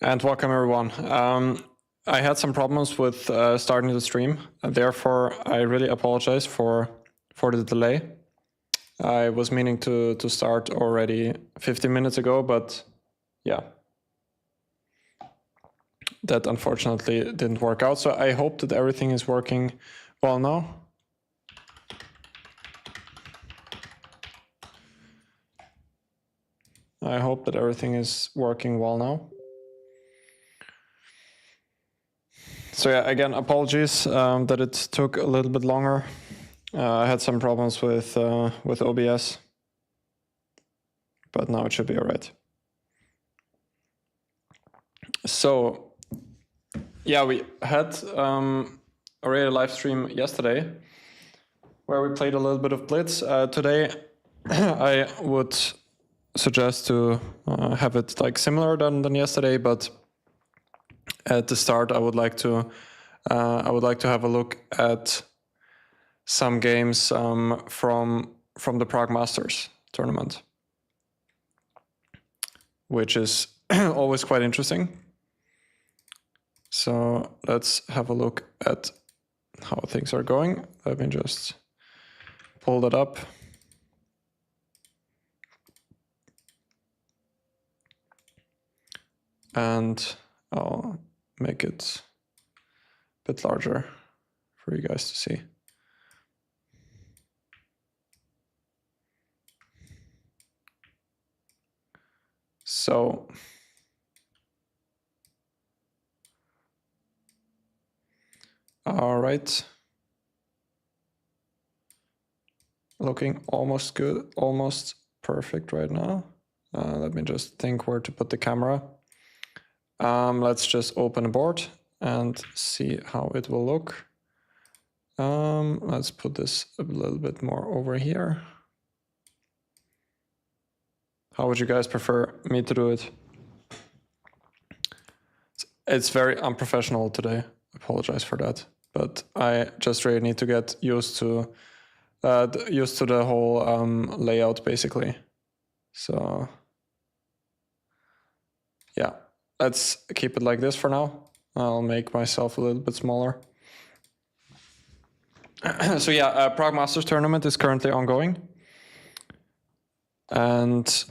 And welcome everyone. I had some problems with starting the stream, therefore I really apologize for the delay. I was meaning to start already 15 minutes ago, but yeah, that unfortunately didn't work out. So I hope that everything is working well now. I hope that everything is working well now. So yeah, again, apologies that it took a little bit longer. I had some problems with OBS, but now it should be all right. So yeah, we had already a live stream yesterday where we played a little bit of Blitz. Today I would suggest to have it like similar than yesterday, but at the start I would like to have a look at some games from the Prague Masters tournament, which is always quite interesting. So let's have a look at how things are going. Let me just pull that up. And I'll make it a bit larger for you guys to see. So all right, looking almost good, almost perfect right now. Let me just think where to put the camera. Let's just open a board and see how it will look. Let's put this a little bit more over here. How would you guys prefer me to do it? It's very unprofessional today. I apologize for that, but I just really need to get used to the whole layout basically. So yeah, let's keep it like this for now. I'll make myself a little bit smaller. So yeah, Prague Masters tournament is currently ongoing. And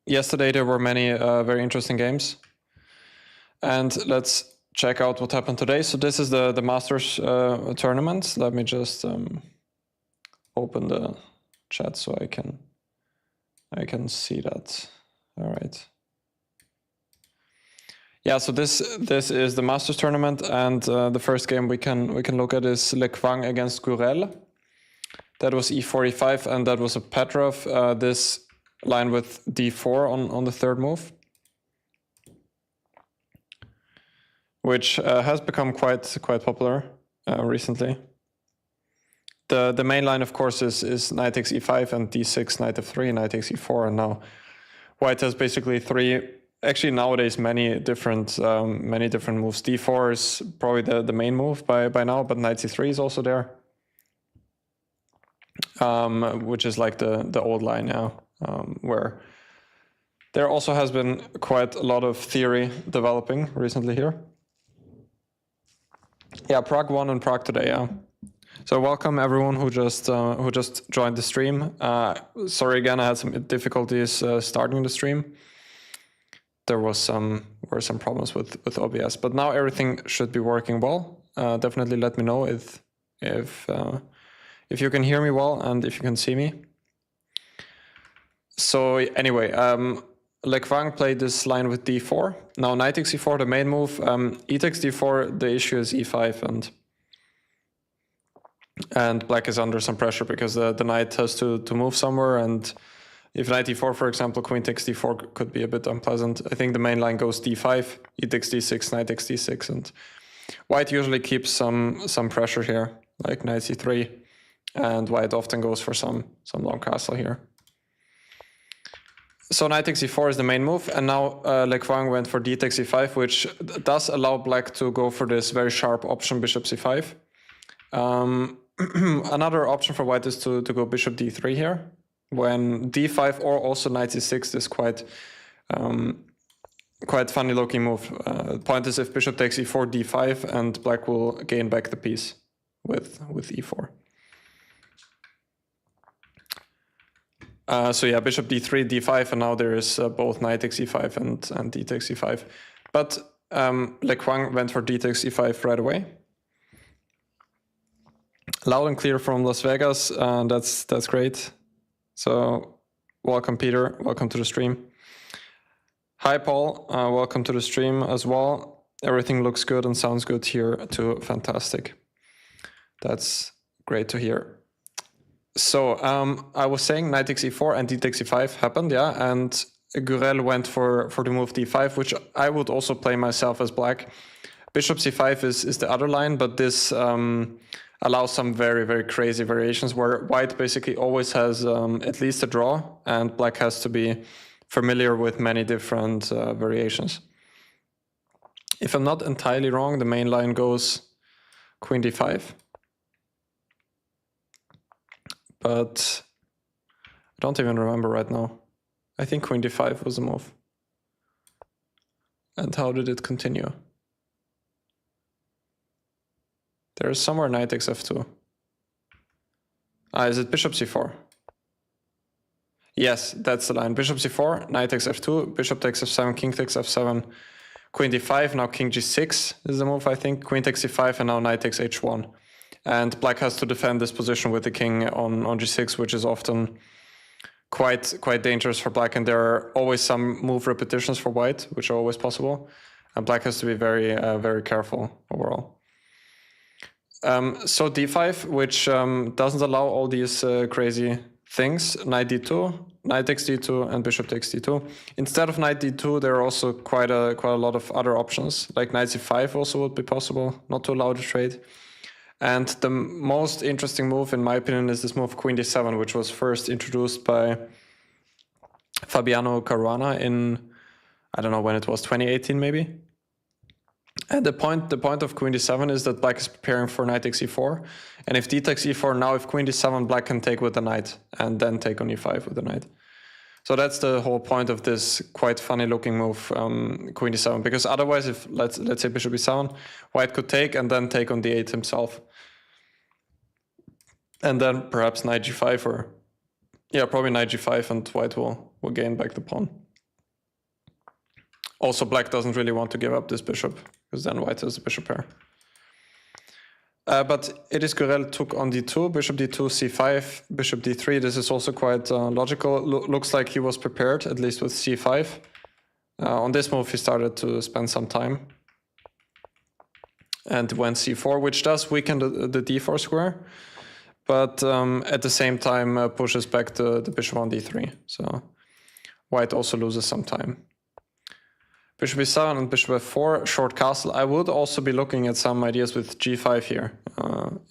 yesterday there were many very interesting games. And let's check out what happened today. So this is the Masters tournament. Let me just open the chat so I can see that. All right. Yeah, so this is the Masters tournament, and the first game we can look at is Le Quang against Gurel. That was e45, and that was a Petrov. This line with d4 on the third move, which has become quite popular recently. The main line, of course, is knight takes e5 and d6, knight f3, knight takes e4, and now white has basically three. Actually, nowadays many different moves. d4 is probably the main move by now, but knight c3 is also there, which is like the old line now, where there also has been quite a lot of theory developing recently here. Yeah, Prague won in Prague today. Yeah. So welcome everyone who just joined the stream. Sorry again, I had some difficulties starting the stream. There were some problems with OBS, but now everything should be working well. Definitely let me know if you can hear me well and if you can see me. So anyway, Le Quang played this line with d4. Now knight takes e4, the main move. E takes d4, the issue is e5, and black is under some pressure because the knight has to move somewhere, and if knight e4, for example, queen takes d4 could be a bit unpleasant. I think the main line goes d5, e takes d6, knight takes d6, and white usually keeps some pressure here, like knight c3, and white often goes for some long castle here. So knight takes e4 is the main move, and now Le Quang went for d takes e5, which does allow black to go for this very sharp option bishop c5. Another option for white is to go bishop d3 here, when d5 or also knight c6 is quite quite funny looking move. The point is if bishop takes e4, d5, and black will gain back the piece with e4. So yeah, bishop d3, d5, and now there is both knight takes e5 and d takes e5. But Le Quang went for d takes e5 right away. Loud and clear from Las Vegas, that's great. So welcome, Peter. Welcome to the stream. Hi, Paul. Welcome to the stream as well. Everything looks good and sounds good here too. Fantastic. That's great to hear. So I was saying knight takes e4 and d takes e5 happened, yeah, and Gurel went for the move d5, which I would also play myself as black. Bishop c5 is the other line, but this allows some very, very crazy variations where white basically always has at least a draw, and black has to be familiar with many different variations. If I'm not entirely wrong, the main line goes queen d5. But I don't even remember right now. I think queen d5 was the move. And how did it continue? There is somewhere knight takes f2. Is it bishop c4? Yes, that's the line. Bishop c4, knight takes f2, bishop takes f7, king takes f7, queen d5, now king g6 is the move, I think. Queen takes c5, and now knight takes h1. And black has to defend this position with the king on g6, which is often quite dangerous for black. And there are always some move repetitions for white, which are always possible. And black has to be very, very careful overall. So d5, which doesn't allow all these crazy things. Knight d2, knight takes d2, and bishop takes d2. Instead of knight d2, there are also quite a lot of other options, like knight c5 also would be possible, not to allow the trade. And the most interesting move, in my opinion, is this move queen d7, which was first introduced by Fabiano Caruana in, I don't know when it was, 2018 maybe. And the point of queen d7 is that black is preparing for knight takes e4, and if d takes e4, now if queen d7, black can take with the knight and then take on e5 with the knight. So that's the whole point of this quite funny looking move, queen d7, because otherwise, if let's say bishop e7, white could take and then take on d8 himself, and then perhaps knight g5, or yeah, probably knight g5, and white will gain back the pawn. Also, black doesn't really want to give up this bishop, because then white has the bishop pair. But it is Gurel took on d2, bishop d2, c5, bishop d3. This is also quite logical. Looks like he was prepared, at least with c5. On this move, he started to spend some time. And went c4, which does weaken the d4 square, but at the same time pushes back the bishop on d3. So white also loses some time. Bishop e7 and bishop f4, short castle. I would also be looking at some ideas with g5 here,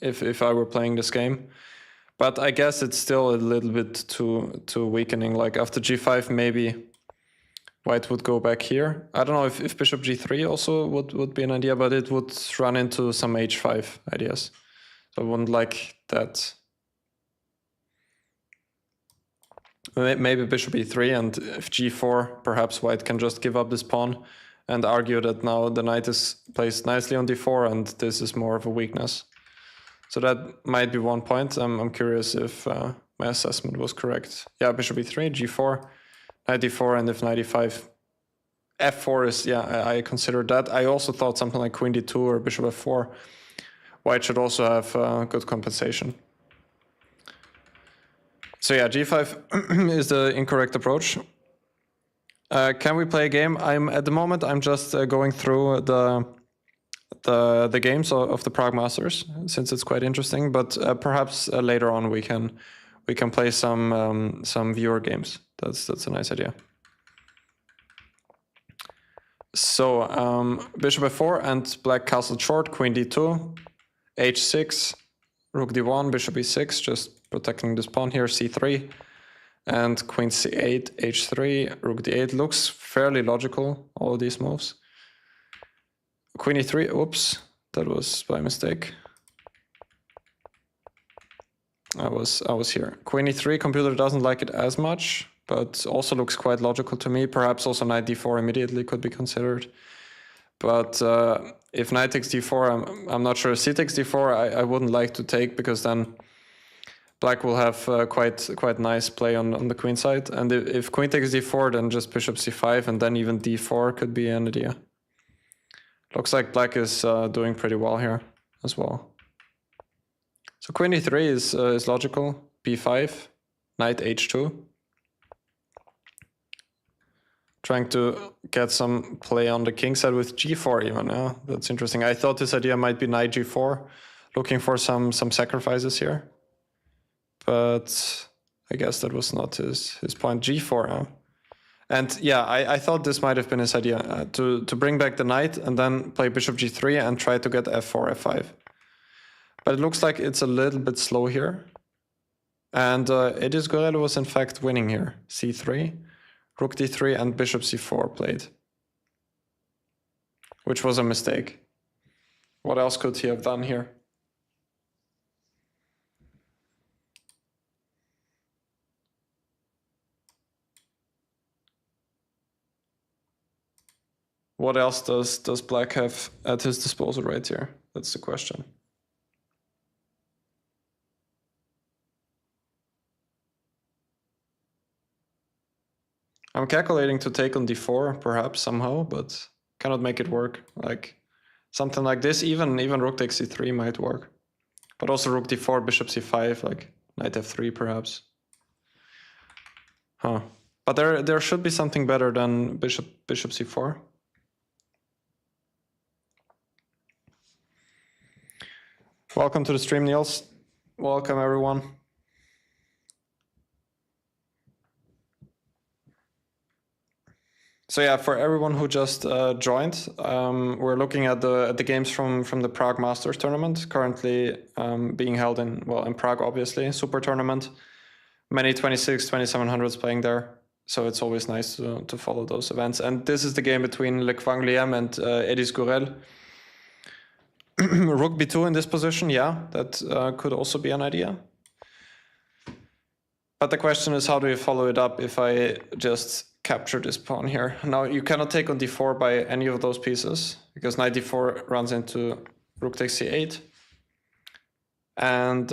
if I were playing this game. But I guess it's still a little bit too weakening. Like after g5, maybe white would go back here. I don't know if bishop g3 also would be an idea, but it would run into some h5 ideas. So I wouldn't like that. Maybe bishop e3, and if g4, perhaps white can just give up this pawn and argue that now the knight is placed nicely on d4 and this is more of a weakness. So that might be one point. I'm curious if my assessment was correct. Yeah, bishop e3, g4, knight d4, and if knight e5, f4 is, yeah, I considered that. I also thought something like queen d2 or bishop f4. White should also have good compensation. So yeah, g5 is the incorrect approach. Can we play a game? At the moment I'm just going through the games of the Prague Masters, since it's quite interesting. But perhaps later on we can play some viewer games. That's a nice idea. So bishop f4 and black castle short, queen d2, h6, rook d1, bishop e6, just protecting this pawn here, c3, and queen c8, h3, rook d8. Looks fairly logical, all of these moves. Queen e3, oops, that was by mistake. I was here. Queen e3, computer doesn't like it as much. but also looks quite logical to me. Perhaps also knight d4 immediately could be considered. But if knight takes d4, I'm not sure. C takes d4, I wouldn't like to take, because then black will have quite nice play on the queen side. And if queen takes d4, then just bishop c5, and then even d4 could be an idea. Looks like black is doing pretty well here as well. So queen e3 is logical. b5, knight h2. Trying to get some play on the king side with g4 even. Yeah, that's interesting. I thought this idea might be knight g4, looking for some sacrifices here. But I guess that was not his point. g4 now. And yeah, I thought this might have been his idea, to bring back the knight and then play bishop g3 and try to get f4, f5. But it looks like it's a little bit slow here. And it is Gurel who was in fact winning here. c3, rook d3 and bishop c4 played. Which was a mistake. What else could he have done here? What else does black have at his disposal right here? That's the question. I'm calculating to take on d4 perhaps somehow, but cannot make it work. Like something like this, even rook takes c3 might work. But also rook d4, bishop c5, like knight f3 perhaps. Huh. But there should be something better than bishop c4. Welcome to the stream, Niels. Welcome, everyone. So yeah, for everyone who just joined, we're looking at the games from the Prague Masters tournament, currently being held in Prague, obviously, super tournament. Many 26, 2700s playing there. So it's always nice to follow those events. And this is the game between Le Quang Liem and Edis Gurel. Rook b2 in this position, yeah, that could also be an idea. But the question is, how do you follow it up if I just capture this pawn here? Now, you cannot take on d4 by any of those pieces, because knight d4 runs into rook takes c8. And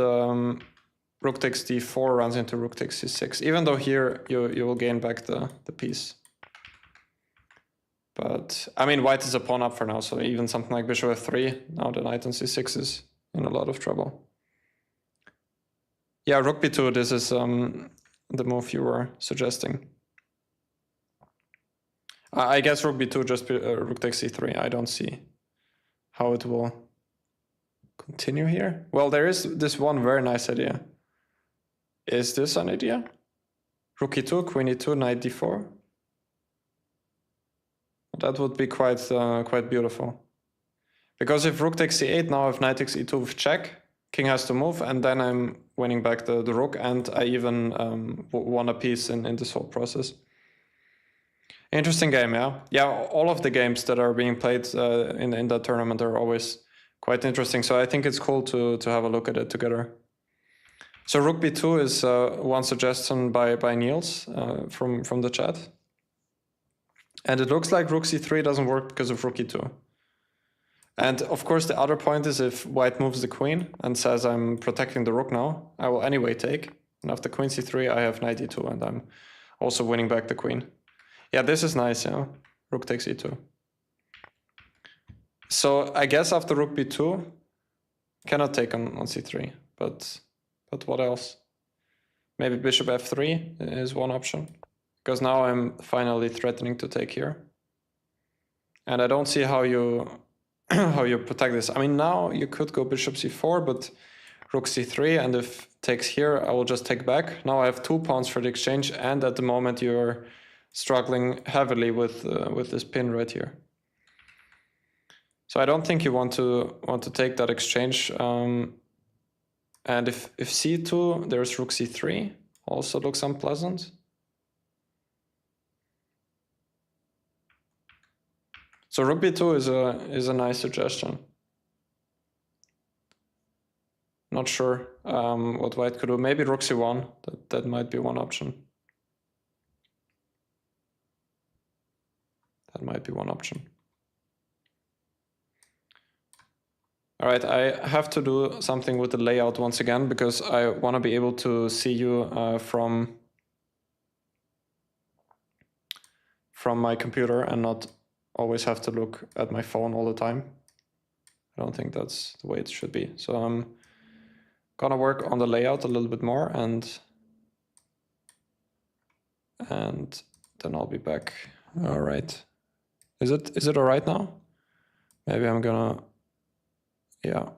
rook takes d4 runs into rook takes c6, even though here you will gain back the piece. But, I mean, white is a pawn up for now, so even something like bishop f3, now the knight on c6 is in a lot of trouble. Yeah, rook b2, this is the move you were suggesting. I guess rook b2, just rook takes c3. I don't see how it will continue here. Well, there is this one very nice idea. Is this an idea? Rook e2, queen e2, knight d4. That would be quite beautiful. Because if rook takes c8, now if knight takes e2 with check, king has to move, and then I'm winning back the rook, and I even won a piece in this whole process. Interesting game, yeah. Yeah, all of the games that are being played in that tournament are always quite interesting. So I think it's cool to have a look at it together. So rook b2 is one suggestion by Niels from the chat. And it looks like rook c3 doesn't work because of rook e2. And of course the other point is, if white moves the queen and says I'm protecting the rook now, I will anyway take. And after queen c3 I have knight e2 and I'm also winning back the queen. Yeah, this is nice, yeah. Rook takes e2. So I guess after rook b2, cannot take on c3, but what else? Maybe bishop f3 is one option. Because now I'm finally threatening to take here. And I don't see how you how you protect this. I mean, now you could go bishop c4, but rook c3, and if takes here, I will just take back. Now I have 2 pawns for the exchange, and at the moment you're struggling heavily with this pin right here. So I don't think you want to take that exchange. And if c2, there's rook c3, also looks unpleasant. So rook b2 is a nice suggestion. Not sure what white could do. Maybe rook c1. That might be one option. That might be one option. All right, I have to do something with the layout once again because I want to be able to see you from my computer and not always have to look at my phone all the time. I don't think that's the way it should be. So I'm gonna work on the layout a little bit more and then I'll be back. All right. Is it all right now? Maybe I'm gonna, yeah.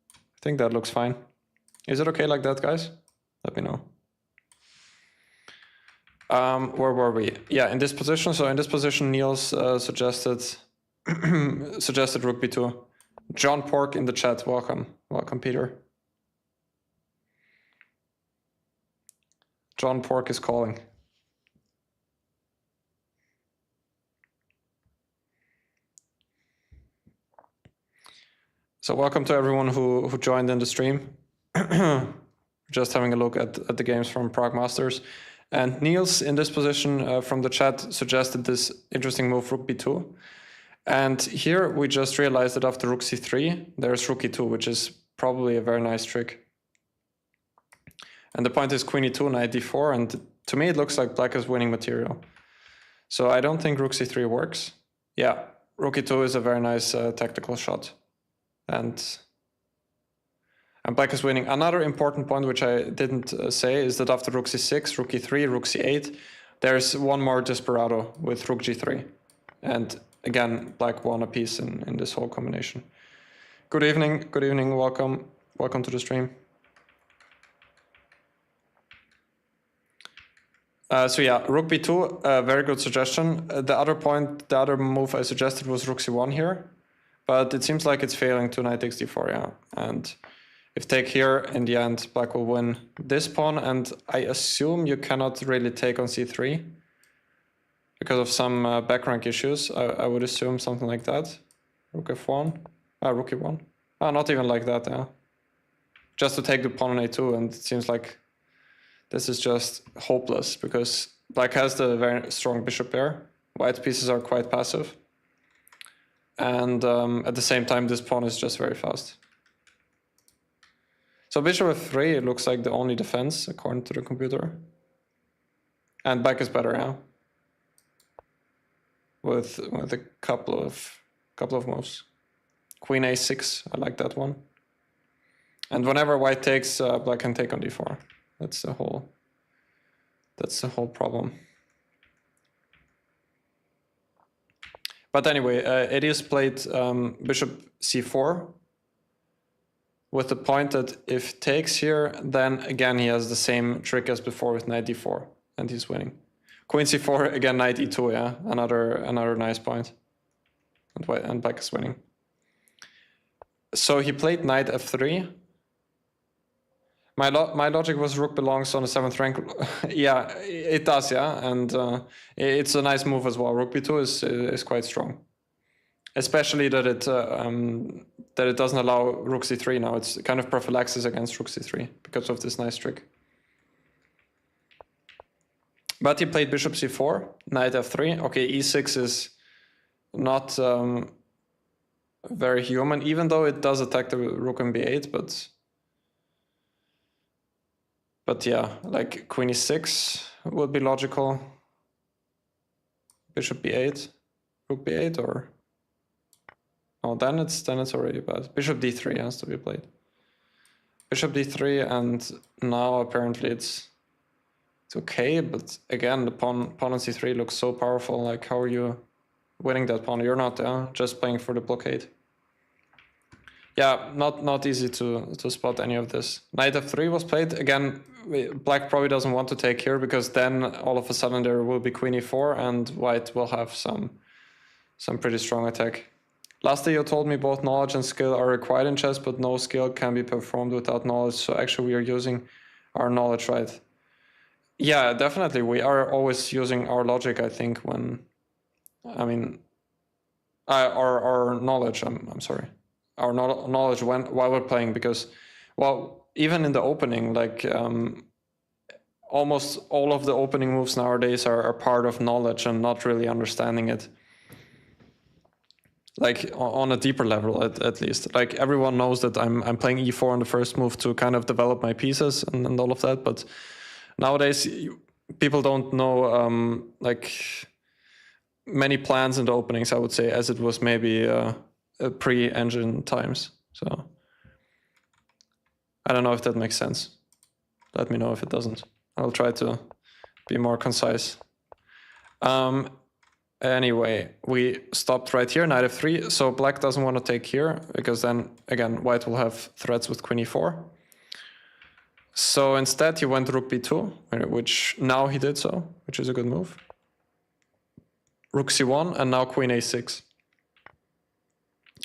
I think that looks fine. Is it okay like that, guys? Let me know. Where were we? Yeah, in this position. So in this position, Niels suggested rook b2. John Pork in the chat. Welcome, Peter. John Pork is calling. So welcome to everyone who joined in the stream. Just having a look at the games from Prague Masters. And Niels in this position from the chat suggested this interesting move, rook b2. And here we just realized that after rook c3, there's rook e2, which is probably a very nice trick. And the point is queen e2, knight d4, and to me it looks like black is winning material. So I don't think rook c3 works. Yeah, rook e2 is a very nice tactical shot. And black is winning. Another important point which I didn't say is that after rook c6, rook e3, rook c8, there's one more desperado with rook g3. And again, black won a piece in this whole combination. Good evening, welcome to the stream. So yeah, rook b2, very good suggestion. The other move I suggested was rook c1 here, but it seems like it's failing to knight takes d4, yeah. And if take here, in the end, black will win this pawn, and I assume you cannot really take on c3 because of some back rank issues. I would assume something like that. Rook f1, rook e1. Not even like that, yeah. Just to take the pawn on a2, and it seems like this is just hopeless because black has the very strong bishop pair. White pieces are quite passive. And at the same time, this pawn is just very fast. So bishop f3, it looks like the only defense according to the computer. And black is better, yeah. With a couple of moves. Queen a6, I like that one. And whenever white takes, black can take on d4. That's the whole problem. But anyway, it is played bishop c4 with the point that if takes here, then again he has the same trick as before with knight d4, and he's winning. Queen c4, again knight e2, yeah, another nice point. And black is winning. So he played knight f3. My logic was rook belongs on the 7th rank. Yeah, it does, yeah, and it's a nice move as well. Rook b2 is quite strong, especially that it doesn't allow rook c3 now. It's kind of prophylaxis against rook c3 because of this nice trick. But he played bishop c4, knight f3. Okay, e6 is not very human, even though it does attack the rook on b8, But yeah, like queen e6 would be logical. Bishop b8, rook b8, or oh, then it's already bad. Bishop d3 has to be played. Bishop d3, and now apparently it's okay, but again the pawn on c3 looks so powerful. Like, how are you winning that pawn? You're not just playing for the blockade. Yeah, not easy to spot any of this. Knight f3 was played. Again, black probably doesn't want to take here because then all of a sudden there will be queen e4 and white will have some pretty strong attack. Lastly, you told me both knowledge and skill are required in chess, but no skill can be performed without knowledge. So actually we are using our knowledge, right? Yeah, definitely. We are always using our logic, I think, when, I mean, our knowledge, I'm sorry. Our knowledge while we're playing, because, well, even in the opening, like almost all of the opening moves nowadays are part of knowledge and not really understanding it. Like on a deeper level, at least. Like everyone knows that I'm playing e4 on the first move to kind of develop my pieces and all of that. But nowadays, people don't know like many plans in the openings, I would say, as it was maybe pre-engine times. So I don't know if that makes sense. Let me know if it doesn't. I'll try to be more concise. Anyway, we stopped right here, knight f3. So black doesn't want to take here, because then, again, white will have threats with queen e4. So instead, he went rook b2, which now he did so, which is a good move. Rook c1, and now queen a6,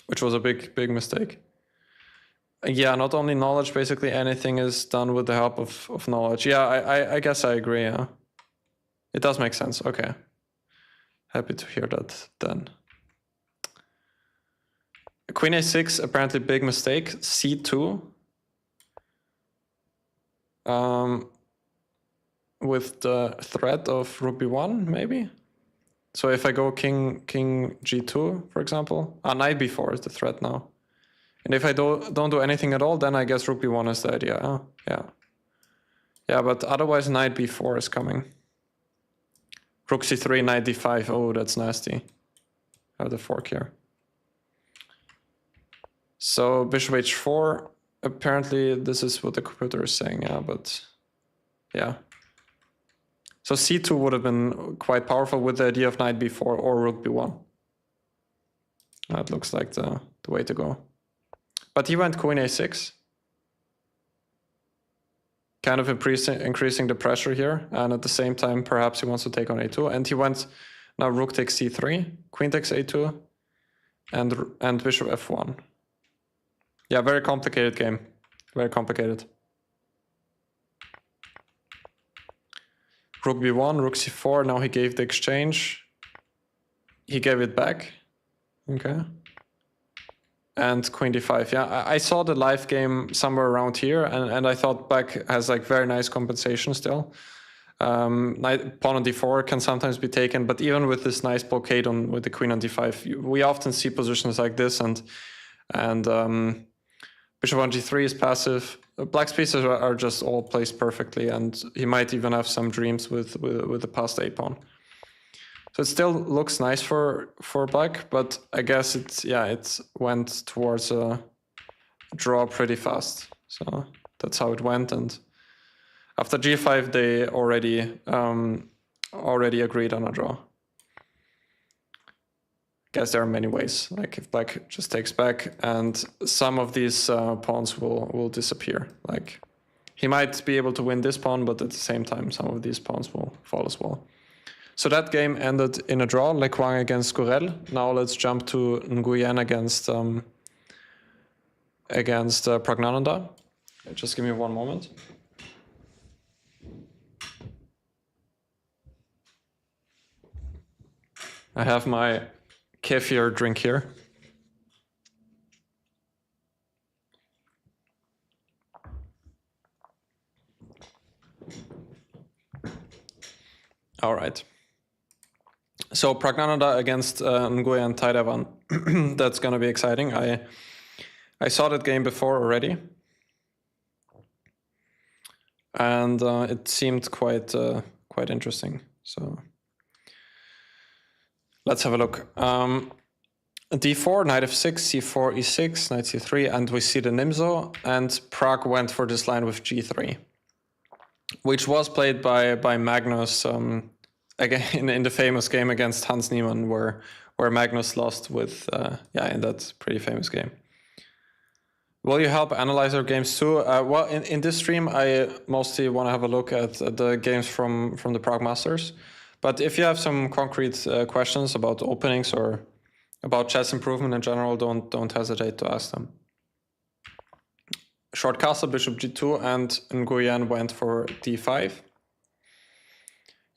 which was a big mistake. Yeah, not only knowledge, basically anything is done with the help of knowledge. Yeah, I guess I agree, yeah. It does make sense, okay. Happy to hear that then. Queen a6, apparently big mistake. c2. With the threat of rook b1, maybe? So if I go king g2, for example. Knight b4 is the threat now. And if I don't do anything at all, then I guess rook b1 is the idea. Oh, yeah. Yeah, but otherwise knight b4 is coming. Rook c3, knight d5. Oh, that's nasty. I have the fork here. So bishop h4. Apparently this is what the computer is saying, yeah, but yeah. So c2 would have been quite powerful with the idea of knight b4 or rook b1. That looks like the way to go. But he went queen a6. Kind of increasing the pressure here, and at the same time perhaps he wants to take on a2, and he went now rook takes c3, queen takes a2, and bishop f1. Yeah, very complicated game, very complicated. Rook b1, rook c4, now he gave the exchange, he gave it back, okay. And queen d5, yeah, I saw the live game somewhere around here, and I thought black has like very nice compensation still. Knight, pawn on d4 can sometimes be taken, but even with this nice blockade with the queen on d5, we often see positions like this, and bishop on g3 is passive. Black's pieces are just all placed perfectly, and he might even have some dreams with the passed a pawn. So it still looks nice for black, but I guess it went towards a draw pretty fast. So that's how it went, and after g5 they already agreed on a draw. I guess there are many ways. Like if black just takes back, and some of these pawns will disappear. Like he might be able to win this pawn, but at the same time some of these pawns will fall as well. So that game ended in a draw, Le Quang against Gurel. Now let's jump to Nguyen against Praggnanandhaa. Just give me one moment. I have my kefir drink here. All right. So Praggnanandhaa against Nguyen Taidavan. That's going to be exciting. I saw that game before already, and it seemed quite interesting. So let's have a look. D4, knight f6, c4, e6, knight c3, and we see the Nimzo. And Pragg went for this line with g3, which was played by Magnus. Again, in the famous game against Hans Niemann, where Magnus lost with, in that pretty famous game. Will you help analyze our games too? Well, in this stream, I mostly want to have a look at the games from the Pragg Masters. But if you have some concrete questions about openings or about chess improvement in general, don't hesitate to ask them. Short castle, bishop g2, and Nguyen went for d5.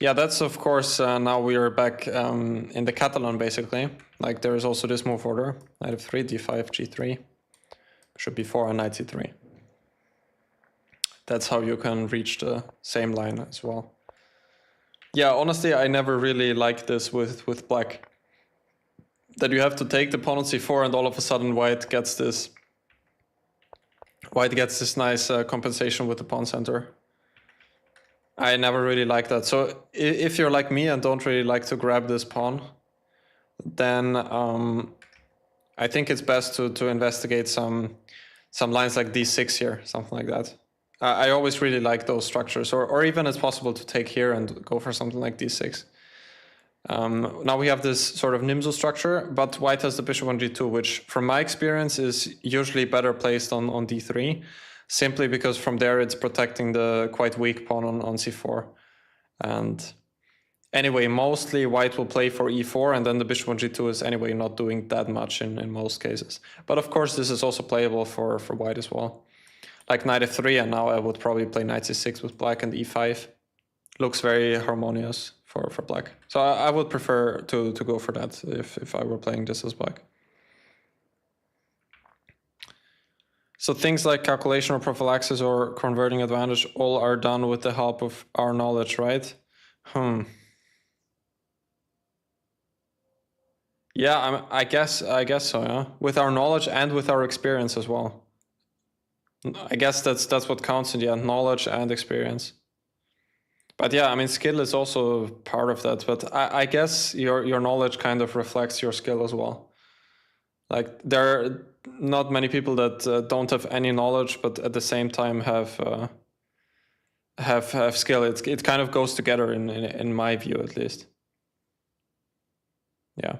Yeah, that's of course, now we are back in the Catalan, basically. Like there is also this move order, knight f3, d5, g3, bishop b4, and knight c3. that's how you can reach the same line as well. Yeah, honestly, I never really liked this with black. That you have to take the pawn on c4 and all of a sudden white gets this nice compensation with the pawn center. I never really liked that. So if you're like me and don't really like to grab this pawn, then I think it's best to investigate some lines like d6 here, something like that. I always really like those structures, or even it's possible to take here and go for something like d6. Now we have this sort of Nimzo structure, but white has the bishop on g2, which from my experience is usually better placed on d3, simply because from there it's protecting the quite weak pawn on c4. And anyway, mostly white will play for e4, and then the bishop on g2 is anyway not doing that much in most cases. But of course this is also playable for white as well. Like knight f3, and now I would probably play knight c6 with black, and e5 looks very harmonious for black. So I would prefer to go for that if I were playing this as black. So things like calculation or prophylaxis or converting advantage all are done with the help of our knowledge, right? Yeah, I guess so, yeah. With our knowledge and with our experience as well. I guess that's what counts in the end, knowledge and experience. But yeah, I mean, skill is also part of that. But I guess your knowledge kind of reflects your skill as well. Like there are not many people that don't have any knowledge, but at the same time have skill. It kind of goes together in my view, at least. Yeah.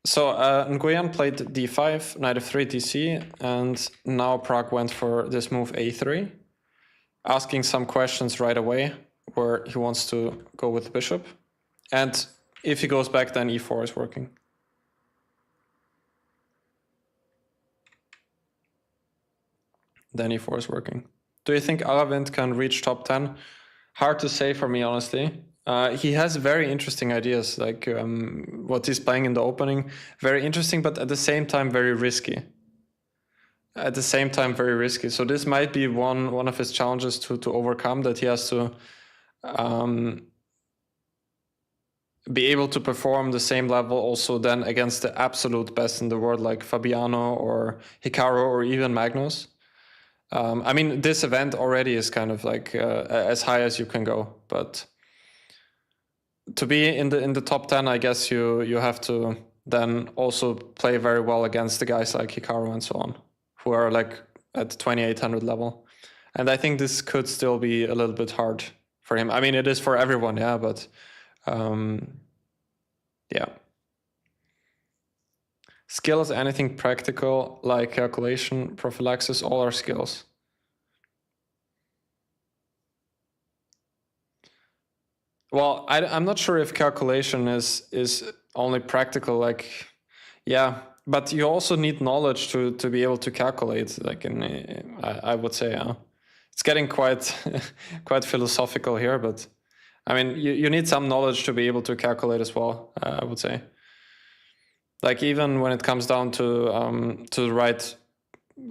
So Nguyen played d5, knight f3, dc, and now Pragg went for this move a3, asking some questions right away where he wants to go with the bishop. And if he goes back, then e4 is working. Then e4 is working. Do you think Aravindh can reach top 10? Hard to say for me, honestly. He has very interesting ideas, like what he's playing in the opening. Very interesting, but at the same time, very risky. So this might be one of his challenges to overcome, that he has to be able to perform the same level also then against the absolute best in the world, like Fabiano or Hikaru or even Magnus. I mean, this event already is kind of like as high as you can go, but to be in the top 10, I guess you have to then also play very well against the guys like Hikaru and so on, who are like at 2800 level. And I think this could still be a little bit hard for him. I mean, it is for everyone, yeah, but yeah. Skills, anything practical, like calculation, prophylaxis, all are skills. Well, I'm not sure if calculation is only practical, like, yeah, but you also need knowledge to be able to calculate, like I would say, it's getting quite quite philosophical here, but I mean, you need some knowledge to be able to calculate as well, I would say. Like even when it comes down to the right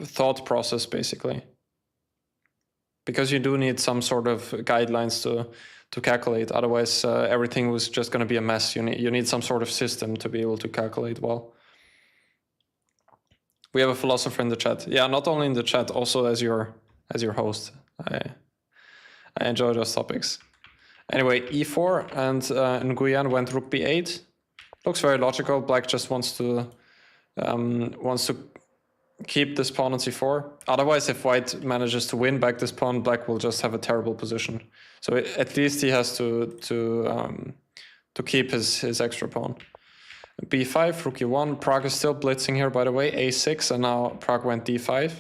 thought process, basically. Because you do need some sort of guidelines to calculate. Otherwise, everything was just going to be a mess. You need some sort of system to be able to calculate well. We have a philosopher in the chat. Yeah, not only in the chat, also as your host. I enjoy those topics. Anyway, e4 and Nguyen went rook b8. Looks very logical. Black just wants to keep this pawn on c4. Otherwise, if white manages to win back this pawn, black will just have a terrible position. So at least he has to keep his extra pawn. b5, rook e1. Pragg is still blitzing here, by the way. a6, and now Pragg went d5.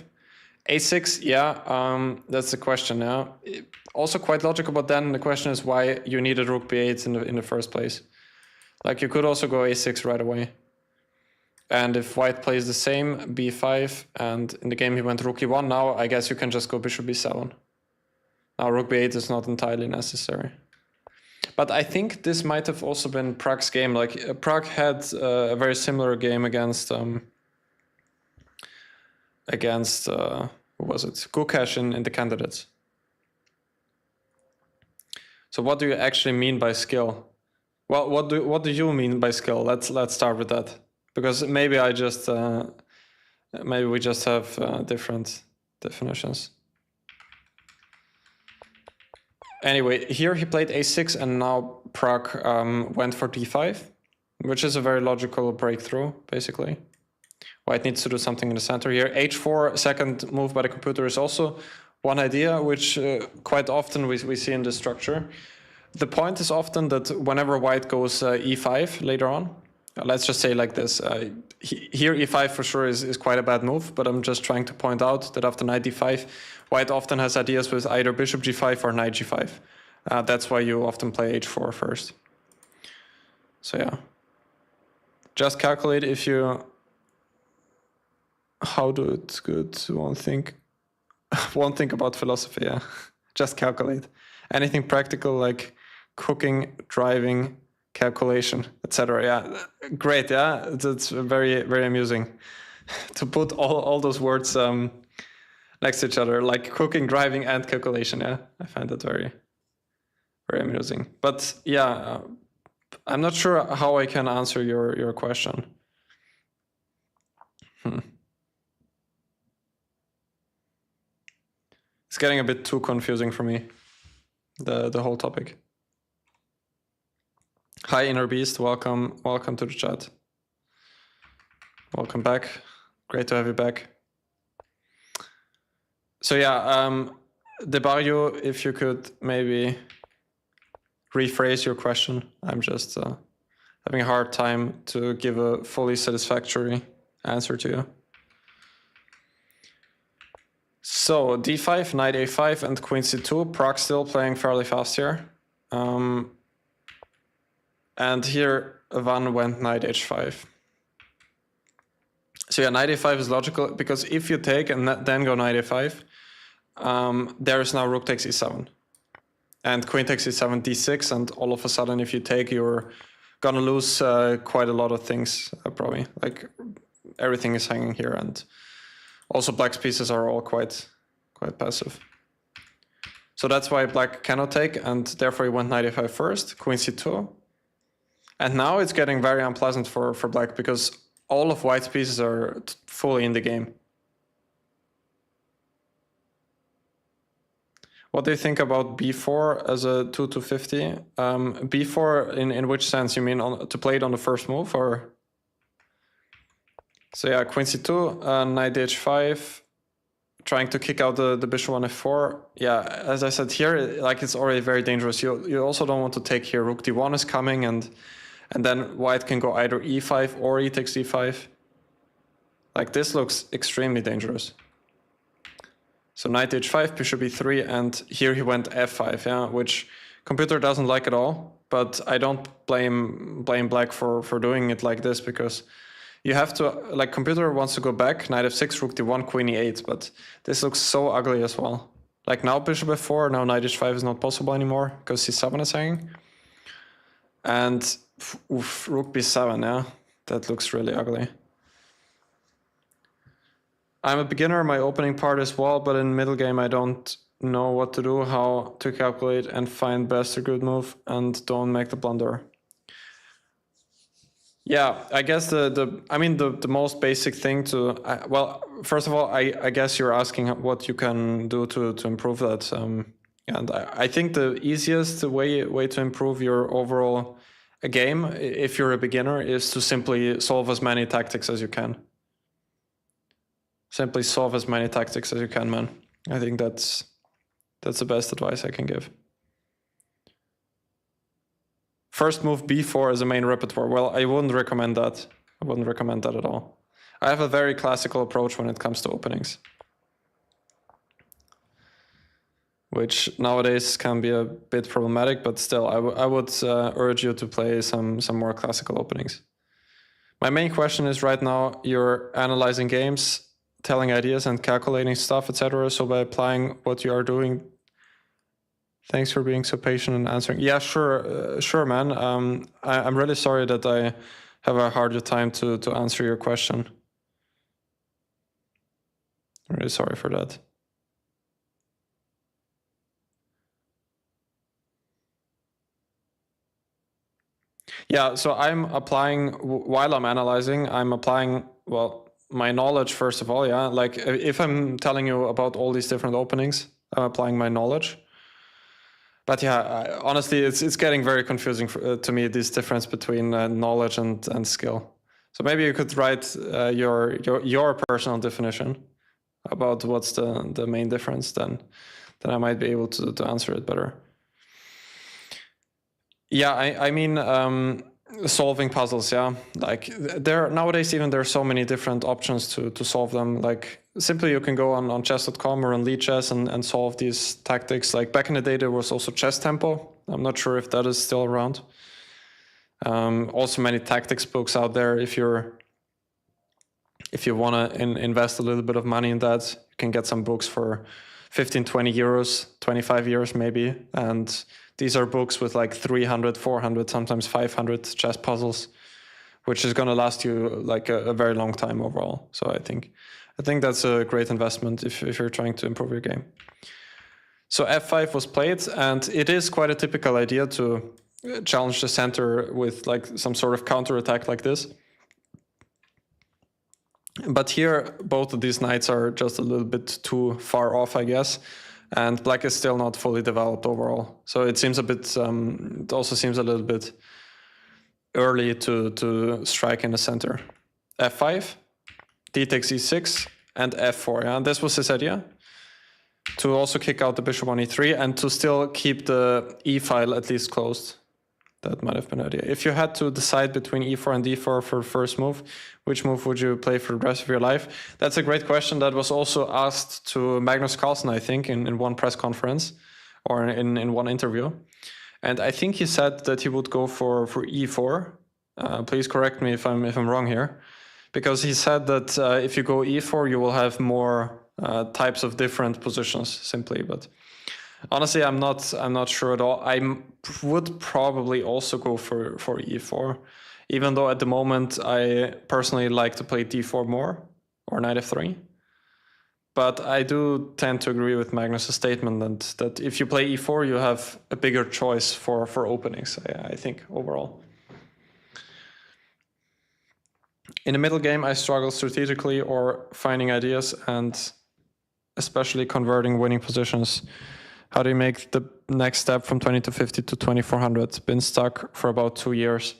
a6, yeah, that's the question now. Also quite logical, but then the question is why you needed rook b8 in the first place. Like you could also go a6 right away. And if white plays the same, b5, and in the game he went rook e1, now I guess you can just go bishop b7. Now rook b8 is not entirely necessary. But I think this might have also been Pragg's game. Like Pragg had a very similar game against who was it? Gukesh in the candidates. So what do you actually mean by skill? Well, what do you mean by skill? Let's start with that, because maybe maybe we just have different definitions. Anyway, here he played a6 and now Pragg went for d5, which is a very logical breakthrough, basically. White needs to do something in the center here. h4, second move by the computer, is also one idea, which quite often we see in this structure. The point is often that whenever white goes e5 later on, let's just say like this, here e5 for sure is quite a bad move, but I'm just trying to point out that after knight d5, white often has ideas with either bishop g5 or knight g5. That's why you often play h4 first. So yeah, just calculate if you... How do it good? Won't think about philosophy, yeah. Just calculate. Anything practical like cooking, driving, calculation, etc. Yeah, great, yeah. It's very, very amusing to put all those words next to each other, like cooking, driving, and calculation, yeah. I find that very, very amusing. But yeah, I'm not sure how I can answer your question. It's getting a bit too confusing for me, the whole topic. Hi, Inner Beast. Welcome to the chat. Welcome back. Great to have you back. So yeah, Debario, if you could maybe rephrase your question. I'm just having a hard time to give a fully satisfactory answer to you. So d5, knight a5, and queen c2. Pragg still playing fairly fast here. And here Van went knight h5. So yeah, knight a5 is logical, because if you take and then go knight a5, there is now rook takes e7. And queen takes e7, d6, and all of a sudden if you take, you're gonna lose quite a lot of things, probably. Like everything is hanging here, and also black's pieces are all quite passive. So that's why black cannot take, and therefore he went knight a5 first, queen c2. And now it's getting very unpleasant for black, because all of white's pieces are fully in the game. What do you think about b4 as a 2 to 50? b4 in which sense? You mean to play it on the first move, or? So yeah, queen c2, knight h5, trying to kick out the bishop on f4. Yeah, as I said here, like it's already very dangerous. You also don't want to take here. Rook d1 is coming, and then white can go either e5 or e takes d5. Like this looks extremely dangerous. So knight h5, bishop e3, and here he went f5, yeah, which computer doesn't like at all. But I don't blame black for doing it like this, because you have to, like, computer wants to go back, knight f6, rook d1, queen e8, but this looks so ugly as well. Like now bishop f4, now knight h5 is not possible anymore, because c7 is hanging. And oof, rook b7, yeah, that looks really ugly. I'm a beginner, my opening part as well, but in middle game I don't know what to do, how to calculate and find best a good move, and don't make the blunder. Yeah, I guess the most basic thing to, well, first of all, I guess you're asking what you can do to improve that. And I think the easiest way to improve your overall game, if you're a beginner, is to simply solve as many tactics as you can. Simply solve as many tactics as you can, man. I think that's the best advice I can give. First move b4 as a main repertoire. Well, I wouldn't recommend that. I wouldn't recommend that at all. I have a very classical approach when it comes to openings, which nowadays can be a bit problematic, but still, I would urge you to play some more classical openings. My main question is, right now you're analyzing games, telling ideas and calculating stuff, etc. So by applying what you are doing, thanks for being so patient and answering. Yeah, sure, man. I'm really sorry that I have a harder time to answer your question. I'm really sorry for that. Yeah, so I'm applying, while I'm analyzing, I'm applying, well, my knowledge first of all, yeah. Like if I'm telling you about all these different openings, I'm applying my knowledge. But yeah, honestly, it's getting very confusing to me, this difference between knowledge and skill. So maybe you could write your personal definition about what's the main difference, then I might be able to answer it better. Yeah, I mean, solving puzzles, yeah. Like nowadays even there are so many different options to solve them. Like simply you can go on chess.com or on Lead Chess and solve these tactics. Like back in the day there was also Chess Tempo. I'm not sure if that is still around. Also many tactics books out there. If you want to invest a little bit of money in that, you can get some books for 15, 20 euros, 25 euros maybe. And these are books with like 300, 400, sometimes 500 chess puzzles, which is going to last you like a very long time overall. So I think that's a great investment if you're trying to improve your game. So f5 was played, and it is quite a typical idea to challenge the center with like some sort of counter attack like this. But here, both of these knights are just a little bit too far off, I guess. And black is still not fully developed overall. So it seems a bit, it also seems a little bit early to strike in the center. f5, d takes e6, and f4. Yeah? And this was his idea, to also kick out the bishop on e3 and to still keep the e file at least closed. That might have been an idea. If you had to decide between e4 and d4 for the first move, which move would you play for the rest of your life? That's a great question that was also asked to Magnus Carlsen, I think, in one press conference or in one interview. And I think he said that he would go for e4. Please correct me if I'm wrong here. Because he said that if you go e4, you will have more types of different positions, simply. But honestly, I'm not sure at all. I would probably also go for e4, even though at the moment I personally like to play d4 more, or knight f3. But I do tend to agree with Magnus' statement that if you play e4, you have a bigger choice for openings, I think, overall. In the middle game, I struggle strategically or finding ideas and especially converting winning positions. How do you make the next step from 20 to 50 to 2400? Been stuck for about 2 years.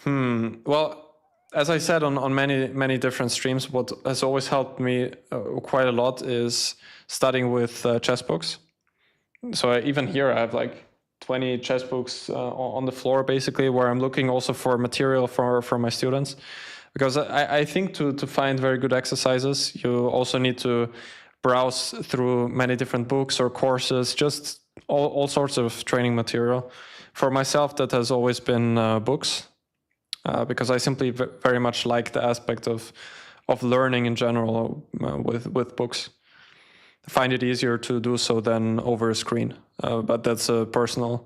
Well, as I said on many different streams, what has always helped me quite a lot is studying with chess books. So even here I have like 20 chess books on the floor, basically, where I'm looking also for material for my students. Because I think to find very good exercises, you also need to browse through many different books or courses, just all sorts of training material. For myself, that has always been books, because I simply very much like the aspect of learning in general with books. I find it easier to do so than over a screen, but that's a personal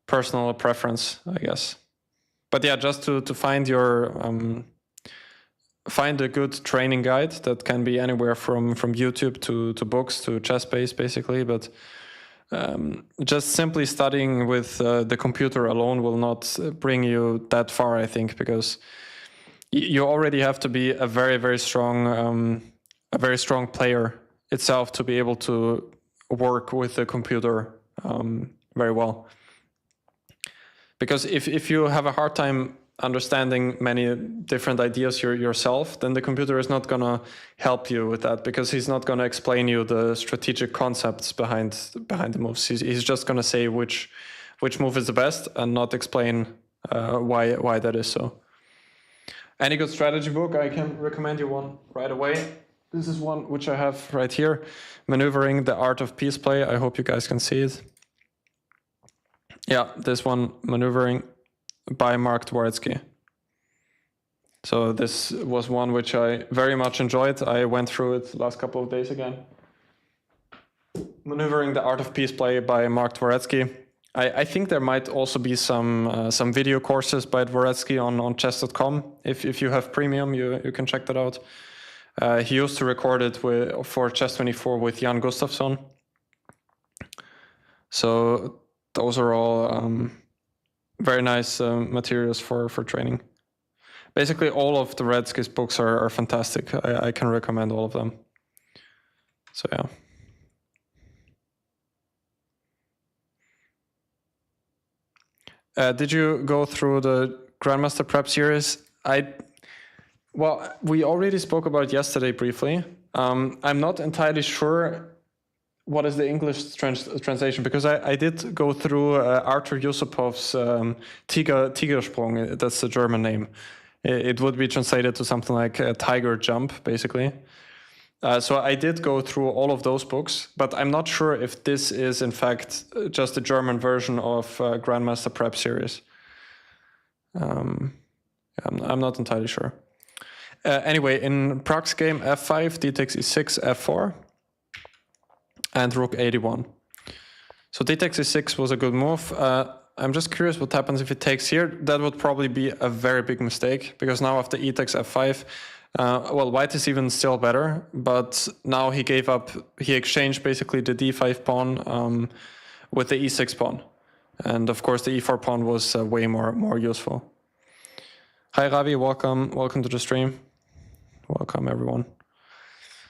preference, I guess. But yeah, just to find find a good training guide that can be anywhere from YouTube to books to ChessBase, basically. But just simply studying with the computer alone will not bring you that far, I think, because you already have to be a very strong player itself to be able to work with the computer very well. Because if you have a hard time understanding many different ideas yourself, then the computer is not going to help you with that, because he's not going to explain you the strategic concepts behind the moves. He's just going to say which move is the best and not explain why that is so. Any good strategy book, I can recommend you one right away. This is one which I have right here, Maneuvering the Art of Peace Play. I hope you guys can see it. Yeah, this one, Maneuvering, by Mark Dvoretsky. So this was one which I very much enjoyed. I went through it the last couple of days again. Maneuvering the Art of Peace Play by Mark Dvoretsky. I think there might also be some video courses by Dvoretsky on chess.com. If you have premium, you can check that out. He used to record it for Chess24 with Jan Gustafsson. So those are all very nice materials for training. Basically, all of the Redskis books are fantastic. I can recommend all of them. So yeah. Did you go through the Grandmaster Prep series? Well, we already spoke about it yesterday briefly. I'm not entirely sure what is the English translation, because I did go through Arthur Yusupov's Tigersprung. That's the German name. It would be translated to something like Tiger Jump, basically. So I did go through all of those books, but I'm not sure if this is in fact just a German version of Grandmaster Prep series. I'm not entirely sure. Anyway, in Prag's game, f5, d takes e6, f4, and rook 81. So d takes e6 was a good move. I'm just curious what happens if it takes here. That would probably be a very big mistake, because now after e takes f5, well, white is even still better, but now he exchanged basically the d5 pawn with the e6 pawn. And of course the e4 pawn was way more useful. Hi Ravi, welcome to the stream. Welcome everyone.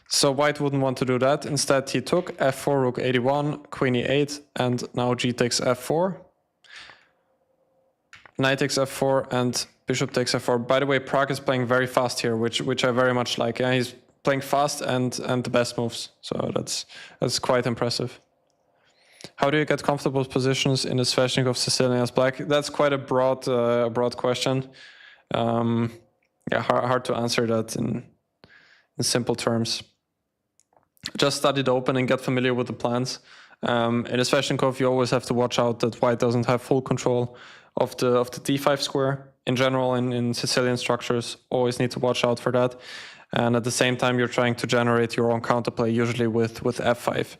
So white wouldn't want to do that. Instead he took f4, rook 81, queen e8, and now g takes f4. Knight takes f4 and bishop takes f4. By the way, Pragg is playing very fast here, which I very much like. Yeah, he's playing fast and the best moves, so that's quite impressive. How do you get comfortable positions in the Sveshnikov Sicilian as black? That's quite a broad question. Yeah, hard to answer that in simple terms. Just study the open and get familiar with the plans. In a Sveshnikov, you always have to watch out that white doesn't have full control of the d5 square. In general, in Sicilian structures, always need to watch out for that. And at the same time, you're trying to generate your own counterplay, usually with f5.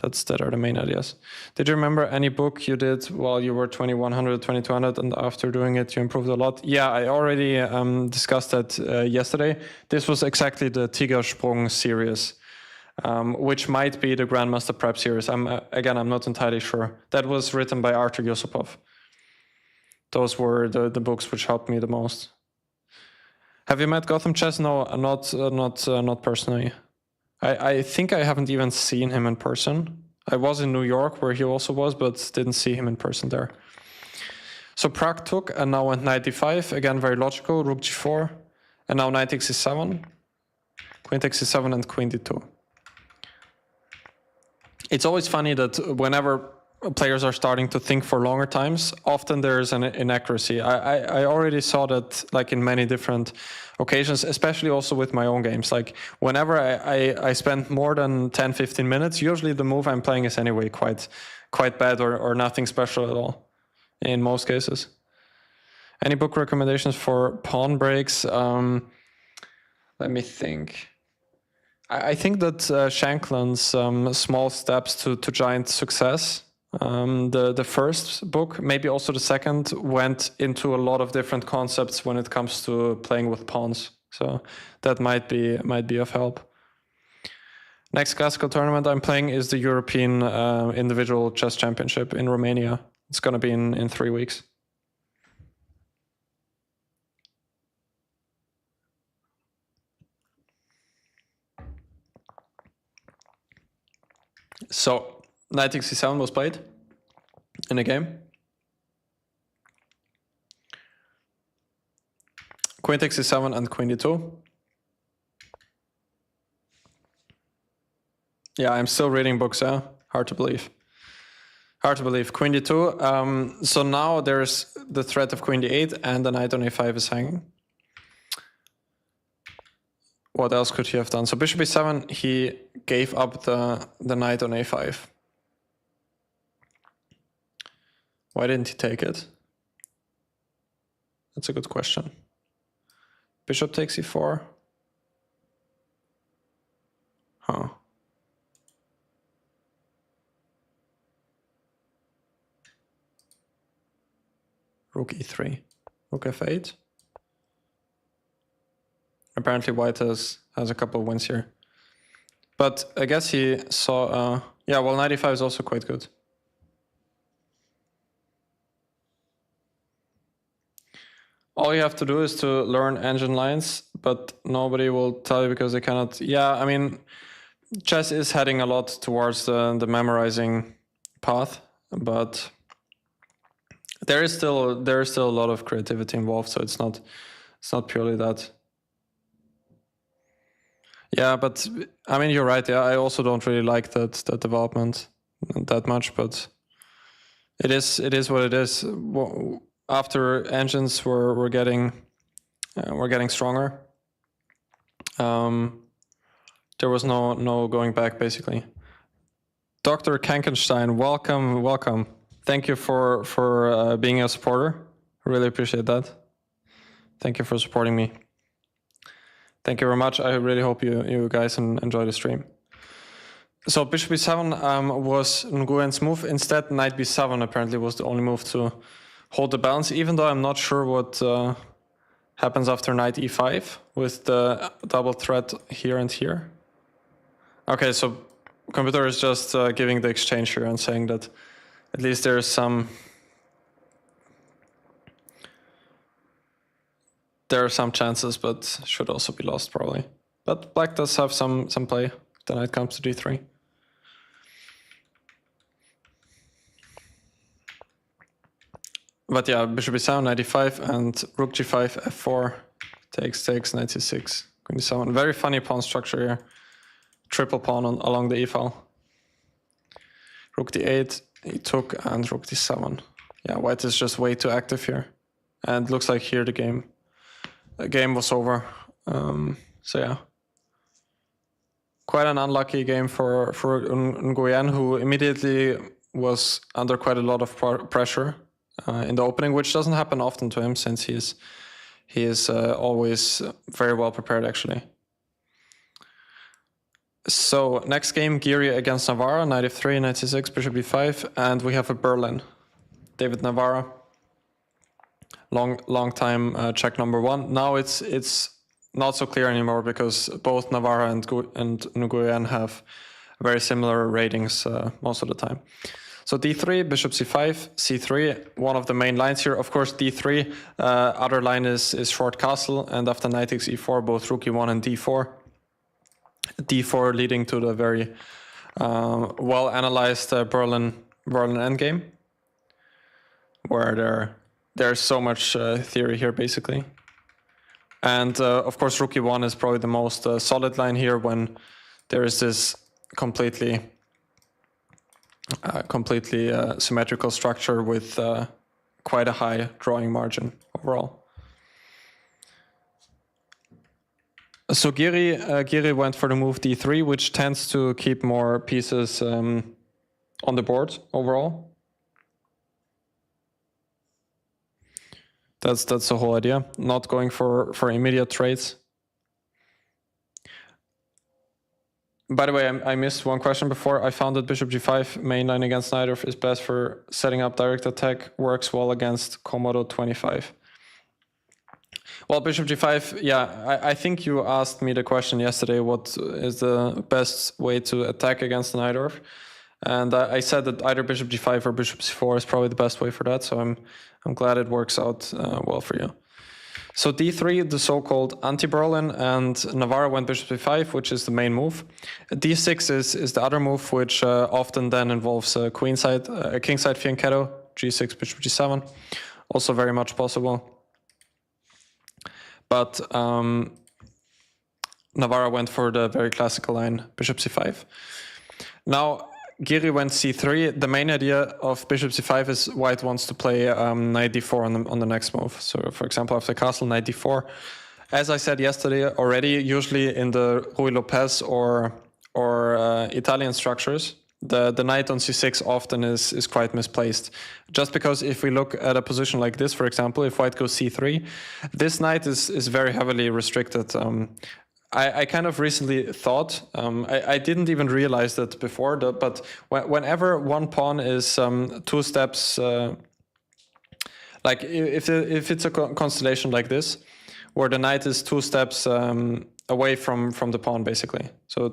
That are the main ideas. Did you remember any book you did while you were 2100, 2200, and after doing it, you improved a lot? Yeah, I already discussed that yesterday. This was exactly the Tigersprung series, which might be the Grandmaster Prep series. I'm not entirely sure. That was written by Arthur Yusupov. Those were the books which helped me the most. Have you met Gotham Chess? No, not personally. I think I haven't even seen him in person. I was in New York where he also was, but didn't see him in person there. So Pragg took and now went knight d5. Again, very logical. Rook g4. And now knight takes e7. Queen takes e7 and queen d2. It's always funny that whenever players are starting to think for longer times, often there's an inaccuracy. I already saw that like in many different occasions, especially also with my own games. Like whenever I spend more than 10-15 minutes, usually the move I'm playing is anyway quite bad or nothing special at all in most cases. Any book recommendations for pawn breaks? Let me think. I think that Shankland's Small Steps to Giant Success, the first book, maybe also the second, went into a lot of different concepts when it comes to playing with pawns. So that might be of help. Next classical tournament I'm playing is the European Individual Chess Championship in Romania. It's going to be in 3 weeks. So knight takes c7 was played in a game. Queen takes c7 and queen d2. Yeah, I'm still reading books, yeah? Hard to believe. Hard to believe. Queen d2. So now there's the threat of queen d8 and the knight on a5 is hanging. What else could he have done? So bishop e7, he gave up the knight on a5. Why didn't he take it? That's a good question. Bishop takes e4. Huh. Rook e3. Rook f8. Apparently white has a couple of wins here. But I guess he saw... yeah, well, knight e5 is also quite good. all you have to do is to learn engine lines, but nobody will tell you because they cannot. Yeah, I mean, chess is heading a lot towards the memorizing path, but there is still a lot of creativity involved, so it's not purely that. Yeah, but I mean, you're right. Yeah, I also don't really like that development that much, but it is what it is. After engines were getting stronger, there was no going back basically. Dr. Kankenstein, welcome. Thank you for being a supporter. Really appreciate that. Thank you for supporting me. Thank you very much. I really hope you guys enjoy the stream. So bishop b7 was Nguyen's move. Instead, knight b7 apparently was the only move to hold the balance, even though I'm not sure what happens after knight e5 with the double threat here and here. Okay, so computer is just giving the exchange here and saying that at least there's some... There are some chances, but should also be lost probably. But black does have some play. The knight comes to d3. But yeah, bishop e7, knight e5, and rook g5, f4, takes, knight c6, queen d7. Very funny pawn structure here. Triple pawn along the e file. Rook d8, he took, and rook d7. Yeah, white is just way too active here. And it looks like here the game was over. So yeah, quite an unlucky game for Nguyen, who immediately was under quite a lot of pressure in the opening, which doesn't happen often to him since he is always very well prepared actually. So next game, Giri against Navara, knight f3, knight c6, bishop b5, and we have a Berlin. David Navara. Long time Czech #1. Now it's not so clear anymore because both Navara and Nguyen have very similar ratings most of the time. So d3, bishop c5, c3, one of the main lines here. Of course, d3, other line is short castle, and after knight takes e4, both rook e1 and d4. d4 leading to the very well-analyzed Berlin endgame, where there's so much theory here, basically. And of course, rook e1 is probably the most solid line here when there is this completely symmetrical structure with quite a high drawing margin overall. So Giri went for the move d3, which tends to keep more pieces on the board overall. That's the whole idea, not going for immediate trades. By the way, I missed one question before. I found that bishop g5 main line against knight is best for setting up direct attack, works well against Komodo 25. Well, bishop g5, yeah, I think you asked me the question yesterday, what is the best way to attack against the knight? And I said that either bishop g5 or bishop c4 is probably the best way for that, so I'm glad it works out well for you. So d3, the so-called anti-Berlin, and Navara went bishop c5, which is the main move. d6 is the other move, which often then involves a kingside fianchetto, g6, bishop g7, also very much possible. But Navara went for the very classical line, bishop c5. Now, Giri went c3. The main idea of bishop c5 is white wants to play knight d4 on the next move. So, for example, after castle, knight d4. As I said yesterday already, usually in the Ruy Lopez or Italian structures, the knight on c6 often is quite misplaced. Just because if we look at a position like this, for example, if white goes c3, this knight is very heavily restricted. I kind of recently thought, I didn't even realize that before, but whenever one pawn is 2 steps, like if it's a constellation like this, where the knight is 2 steps away from the pawn, basically. So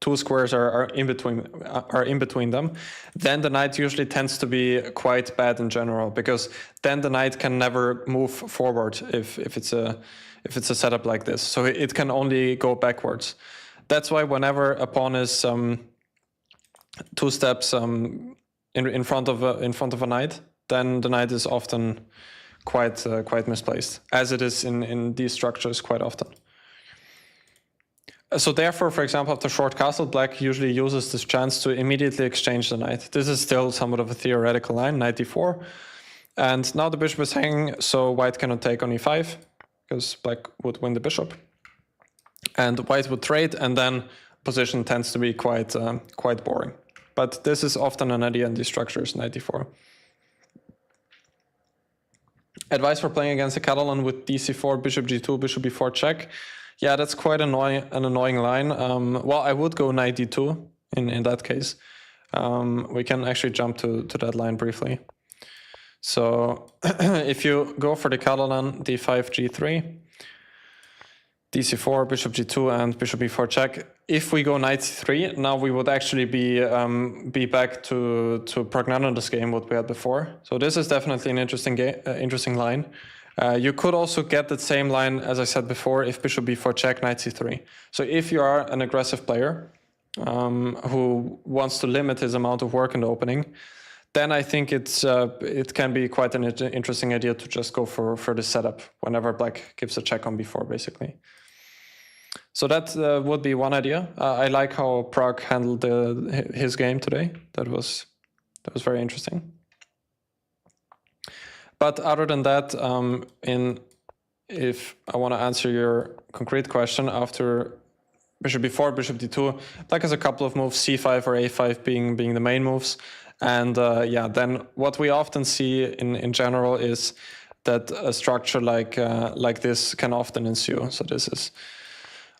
two squares are in between them, then the knight usually tends to be quite bad in general, because then the knight can never move forward if it's a setup like this. So it can only go backwards. That's why whenever a pawn is 2 steps in front of a knight, then the knight is often quite misplaced, as it is in these structures quite often. So therefore, for example, after short castle, black usually uses this chance to immediately exchange the knight. This is still somewhat of a theoretical line, knight d4. And now the bishop is hanging, so white cannot take on e5, because black would win the bishop. And white would trade, and then position tends to be quite boring. But this is often an idea in these structures, knight d4. Advice for playing against a Catalan with dc4, bishop g2, bishop b4 check. Yeah, that's quite an annoying line. Well, I would go knight d2 in that case. We can actually jump to that line briefly. So if you go for the Catalan, d5, g3, dc4, bishop g2, and bishop b4 check. If we go knight c3, now we would actually be back to Praggnanandhaa's game, what we had before. So this is definitely an interesting line. You could also get that same line, as I said before, if bishop b4 check, knight c3. So if you are an aggressive player who wants to limit his amount of work in the opening, then I think it can be quite an interesting idea to just go for the setup whenever black gives a check on b4, basically. So that would be one idea. I like how Pragg handled his game today. That was very interesting. But other than that, if I want to answer your concrete question, after bishop b4, bishop d2, black has a couple of moves, c5 or a5 being the main moves. And yeah, then what we often see in general is that a structure like this can often ensue. So this is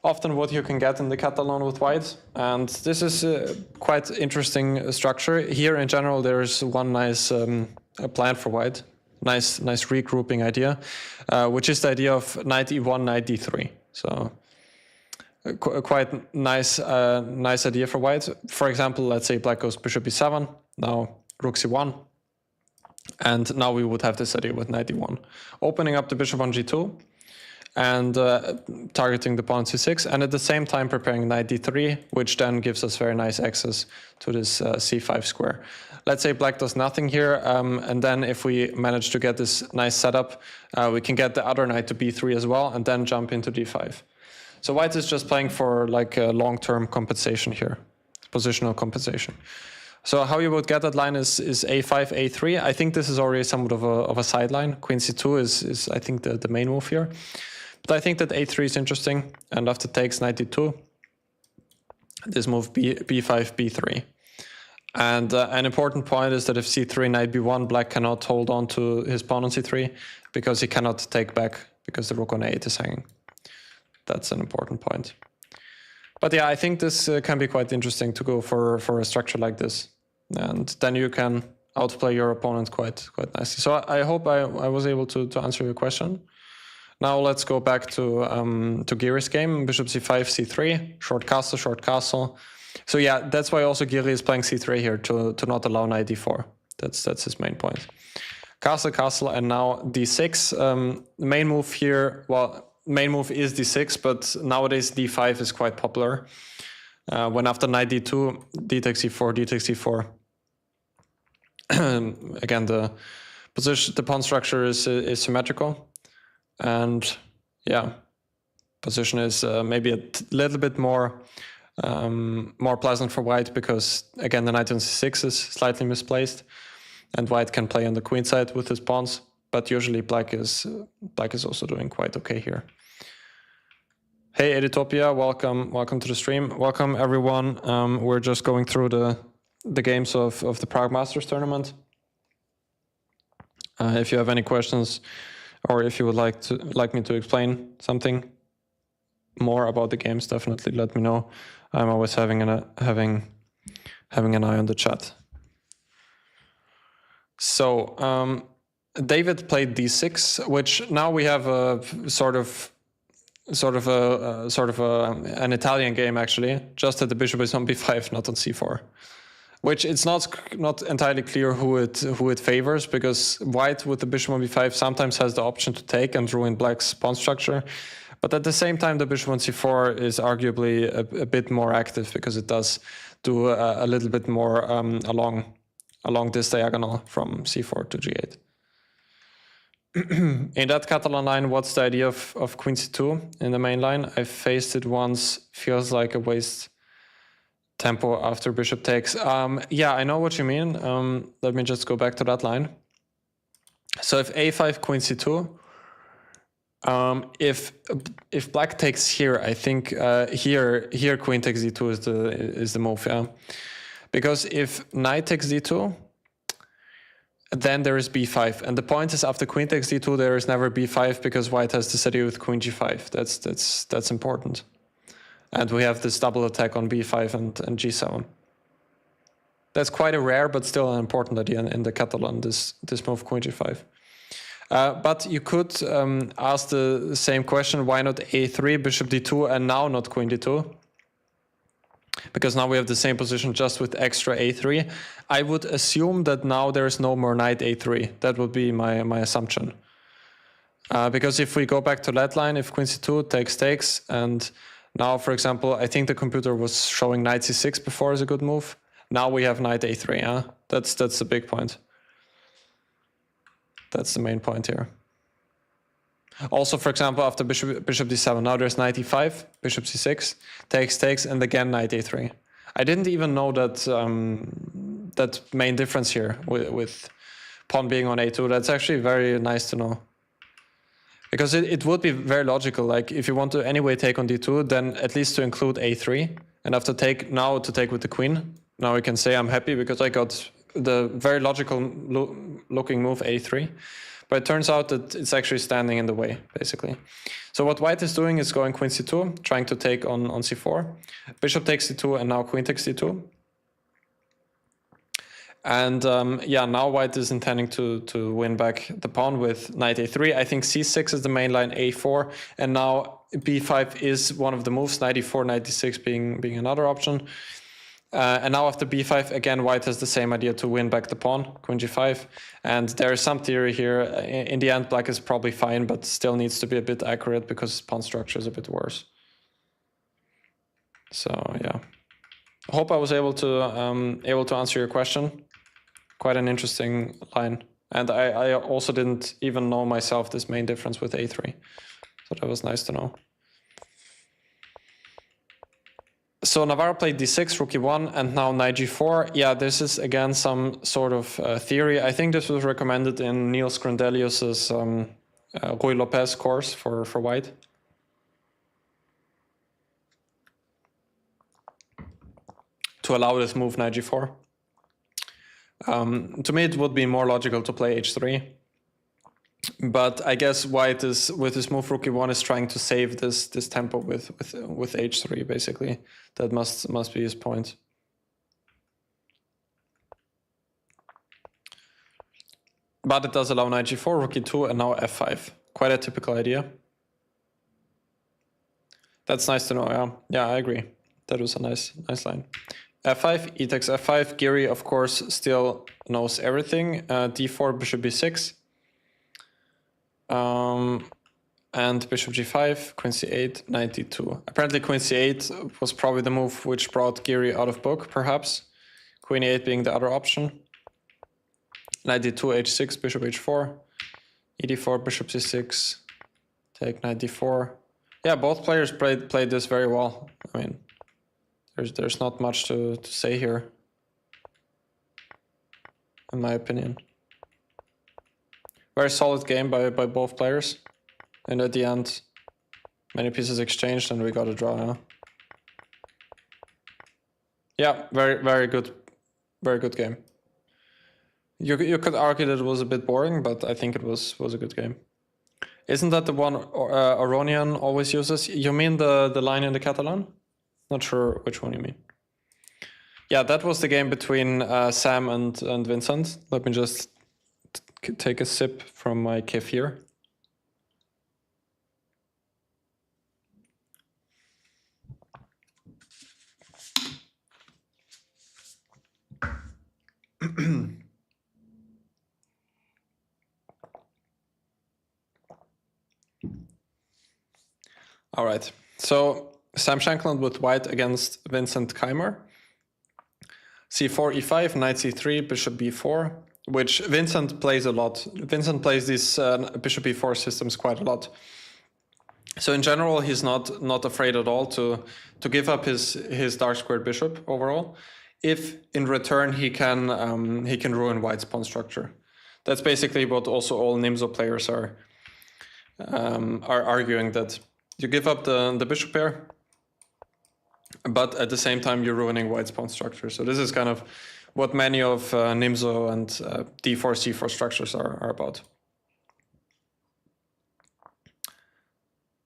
often what you can get in the Catalan with white. And this is a quite interesting structure. Here in general, there's one nice plan for white. Nice regrouping idea, which is the idea of knight e1, knight d3. So quite nice idea for white. For example, let's say black goes bishop e7, now rook c1, and now we would have this idea with knight e1, opening up the bishop on g2 and targeting the pawn on c6, and at the same time preparing knight d3, which then gives us very nice access to this c5 square. Let's say black does nothing here, and then if we manage to get this nice setup, we can get the other knight to b3 as well, and then jump into d5. So white is just playing for like a long-term compensation here, positional compensation. So how you would get that line is a5, a3. I think this is already somewhat of a sideline. Queen c2 is I think the main move here. But I think that a3 is interesting, and after takes knight d2, this move b5, b3. And an important point is that if c3, knight b1, black cannot hold on to his pawn on c3 because he cannot take back because the rook on a8 is hanging. That's an important point. But yeah, I think this can be quite interesting to go for a structure like this. And then you can outplay your opponent quite nicely. So I hope I was able to answer your question. Now let's go back to Giri's game, bishop c5, c3, short castle. So yeah, that's why also Giri is playing c3 here, to not allow knight d4. That's his main point. Castle, and now d6. Main move here, well, main move is d6, but nowadays d5 is quite popular. When after knight d2, d takes e4, d takes e4. Again, the pawn structure is symmetrical, and yeah, position is maybe a little bit more pleasant for white, because again the knight on c6 is slightly misplaced, and white can play on the queen side with his pawns. But usually black is also doing quite okay here. Hey Editopia, welcome to the stream. Welcome everyone. We're just going through the games of the Pragg Masters tournament. If you have any questions, or if you would like me to explain something more about the games, definitely let me know. I'm always having an eye on the chat. So David played d6, which now we have a sort of an Italian game actually, just that the bishop is on b5, not on c4. Which it's not entirely clear who it favors, because white with the bishop on b5 sometimes has the option to take and ruin black's pawn structure, but at the same time the bishop on c4 is arguably a bit more active, because it does do a little bit more along this diagonal from c4 to g8. In that Catalan line, what's the idea of queen c2 in the main line? I've faced it once, feels like a waste tempo after bishop takes. Yeah, I know what you mean. Let me just go back to that line. So if a5, queen c2, if black takes here, I think here queen takes d2 is the move, yeah. Because if knight takes d2, then there is b5, and the point is after queen takes d2 there is never b5, because white has this idea with queen g5. That's important. And we have this double attack on b5 and g7. That's quite a rare, but still an important idea in the Catalan, this move queen g5. But you could ask the same question, why not a3, bishop d2, and now not queen d2? Because now we have the same position just with extra a3. I would assume that now there is no more knight a3. That would be my assumption. Because if we go back to that line, if queen c2 takes, and now, for example, I think the computer was showing knight c6 before as a good move. Now we have knight a3, yeah? That's the big point. That's the main point here. Also, for example, after bishop d7, now there's knight e5, bishop c6, takes, and again knight a3. I didn't even know that that main difference here with pawn being on a2. That's actually very nice to know. Because it would be very logical, like if you want to anyway take on d2, then at least to include a3, and after now to take with the queen. Now we can say I'm happy because I got the very logical looking move a3, but it turns out that it's actually standing in the way, basically. So what white is doing is going queen c2, trying to take on c4, bishop takes c2, and now queen takes c2. And yeah, now white is intending to win back the pawn with knight a3. I think c6 is the main line, a4, and now b5 is one of the moves, knight e4, knight d6 being another option. And now after b5, again, white has the same idea to win back the pawn, queen g5. And there is some theory here. In the end, black is probably fine, but still needs to be a bit accurate because pawn structure is a bit worse. So yeah, I hope I was able to answer your question. Quite an interesting line. And I also didn't even know myself this main difference with a3. So that was nice to know. So Navara played d6, rook e1, and now knight g4. Yeah, this is again some sort of theory. I think this was recommended in Neil Scrandelius's Rui Lopez course for white. To allow this move knight g4. To me, it would be more logical to play h3. But I guess white is, with his move rook e1, is trying to save this tempo with h3, basically. That must be his point. But it does allow knight g4, rook e2, and now f5. Quite a typical idea. That's nice to know, yeah. Yeah, I agree. That was a nice line. f5, e takes f5. Giri, of course, still knows everything. d4, bishop b6. And bishop g5, queen c8, knight d2. Apparently queen c8 was probably the move which brought Giri out of book, perhaps. Queen e8 being the other option. Knight d2, h6, bishop h4. e d4, bishop c6. Take knight d4. Yeah, both players played this very well. I mean, there's not much to say here, in my opinion. Very solid game by both players. And at the end, many pieces exchanged and we got a draw now. Yeah, very good game. You could argue that it was a bit boring, but I think it was a good game. Isn't that the one Aronian always uses? You mean the line in the Catalan? Not sure which one you mean. Yeah, that was the game between Sam and Vincent. Let me just take a sip from my kefir. All right, so Sam Shankland with white against Vincent Keymer. c4, e5, knight c3, bishop b4, which Vincent plays a lot. Vincent plays these bishop b4 systems quite a lot. So in general, he's not afraid at all to give up his dark squared bishop overall, if in return he can ruin white's pawn structure. That's basically what also all Nimzo players are arguing, that you give up the bishop pair, but at the same time you're ruining white's pawn structure. So this is kind of what many of Nimzo and d4, c4 structures are about.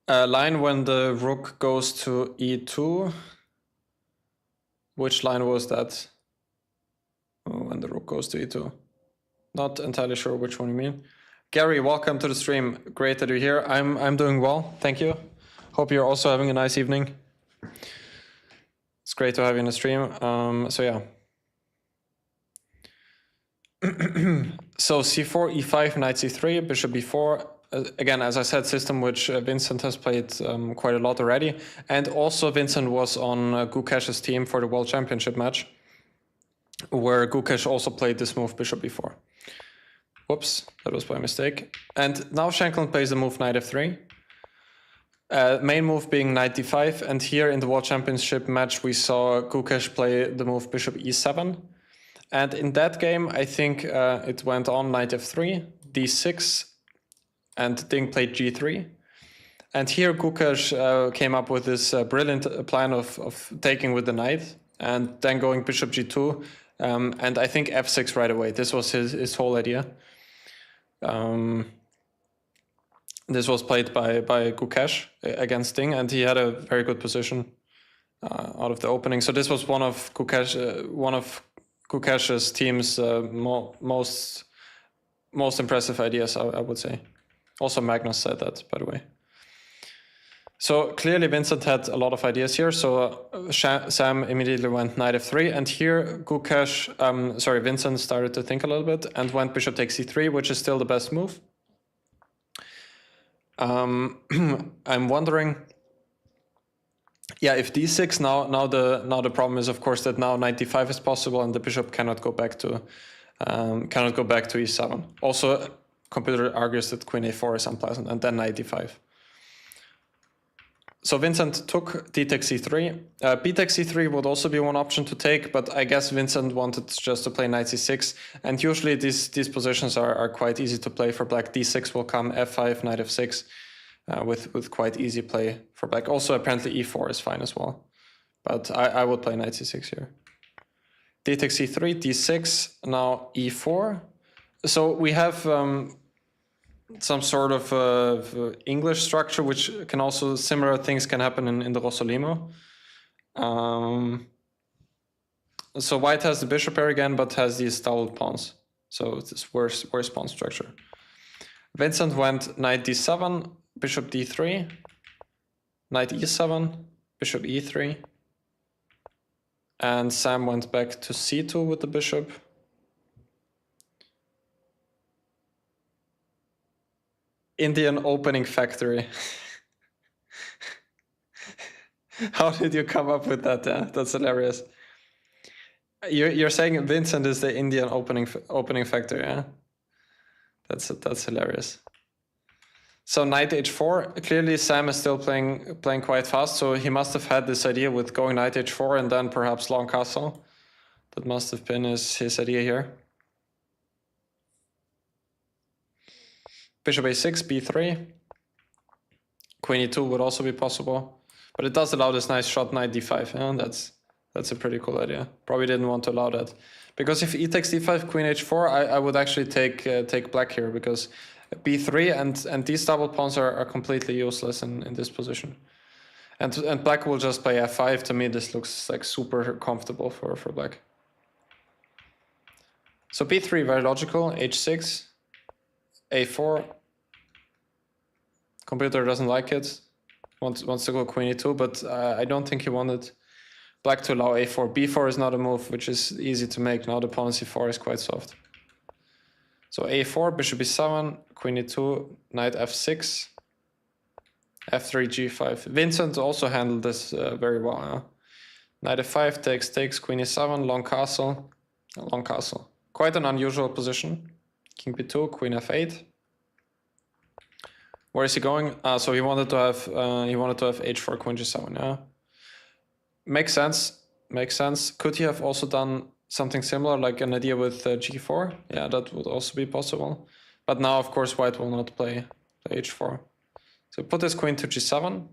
Line when the rook goes to e2. Which line was that? Oh, when the rook goes to e2. Not entirely sure which one you mean. Gary, welcome to the stream. Great that you're here. I'm doing well, thank you. Hope you're also having a nice evening. It's great to have you in the stream. So yeah. So c4, e5, knight c3, bishop b4. Again, as I said, system which Vincent has played quite a lot already. And also Vincent was on Gukesh's team for the World Championship match, where Gukesh also played this move, bishop b4. Whoops, that was by mistake. And now Shankland plays the move knight f3. Main move being knight d5. And here in the World Championship match, we saw Gukesh play the move bishop e7. And in that game, I think it went on knight f3, d6, and Ding played g3. And here Gukesh came up with this brilliant plan of taking with the knight and then going bishop g2, and I think f6 right away. This was his whole idea. This was played by Gukesh against Ding, and he had a very good position out of the opening. So this was one of Gukesh's team's most impressive ideas, I would say. Also Magnus said that, by the way. So clearly Vincent had a lot of ideas here. So Sam immediately went knight f3, and here Vincent started to think a little bit and went bishop takes c3, which is still the best move. I'm wondering, yeah, if d6 now the problem is of course that now knight d5 is possible and the bishop cannot go back to e7. Also, computer argues that queen a4 is unpleasant, and then knight d5. So Vincent took d takes c3. B takes c3 would also be one option to take, but I guess Vincent wanted just to play knight c6. And usually these positions are quite easy to play for black. d6 will come, f5, knight f6, with quite easy play for black. Also, apparently e4 is fine as well, but I would play knight c6 here. D takes c3, d6, now e4. So we have some sort of English structure, which can also, similar things can happen in the Rossolimo. So white has the bishop pair again, but has these doubled pawns. So it's this worse pawn structure. Vincent went knight d7, bishop d3, knight e7, bishop e3. And Sam went back to c2 with the bishop. Indian opening factory. How did you come up with that? That's hilarious. You're saying Vincent is the Indian opening factory, yeah? That's hilarious. So knight h4. Clearly Sam is still playing quite fast, so he must have had this idea with going knight h4 and then perhaps long castle. That must have been his idea here. Bishop a6, b3. Queen e2 would also be possible, but it does allow this nice shot knight d5. Yeah? That's a pretty cool idea. Probably didn't want to allow that, because if e takes d5, queen h4, I would actually take black here, because b3 and these double pawns are completely useless in this position. And black will just play f5. To me, this looks like super comfortable for black. So b3, very logical. h6, a4. Computer doesn't like it. Wants to go queen e2, but I don't think he wanted black to allow a4. b4 is not a move which is easy to make. Now the pawn c4 is quite soft. So a4, bishop e7, queen e2, knight f6, f3, g5. Vincent also handled this very well. Yeah? Knight f5 takes, queen e7, long castle. Quite an unusual position. King b2, queen f8. Where is he going? So he wanted to have h4, queen g7. Yeah, makes sense. Could he have also done something similar, like an idea with g4? Yeah, that would also be possible. But now, of course, white will not play h4. So put his queen to g7.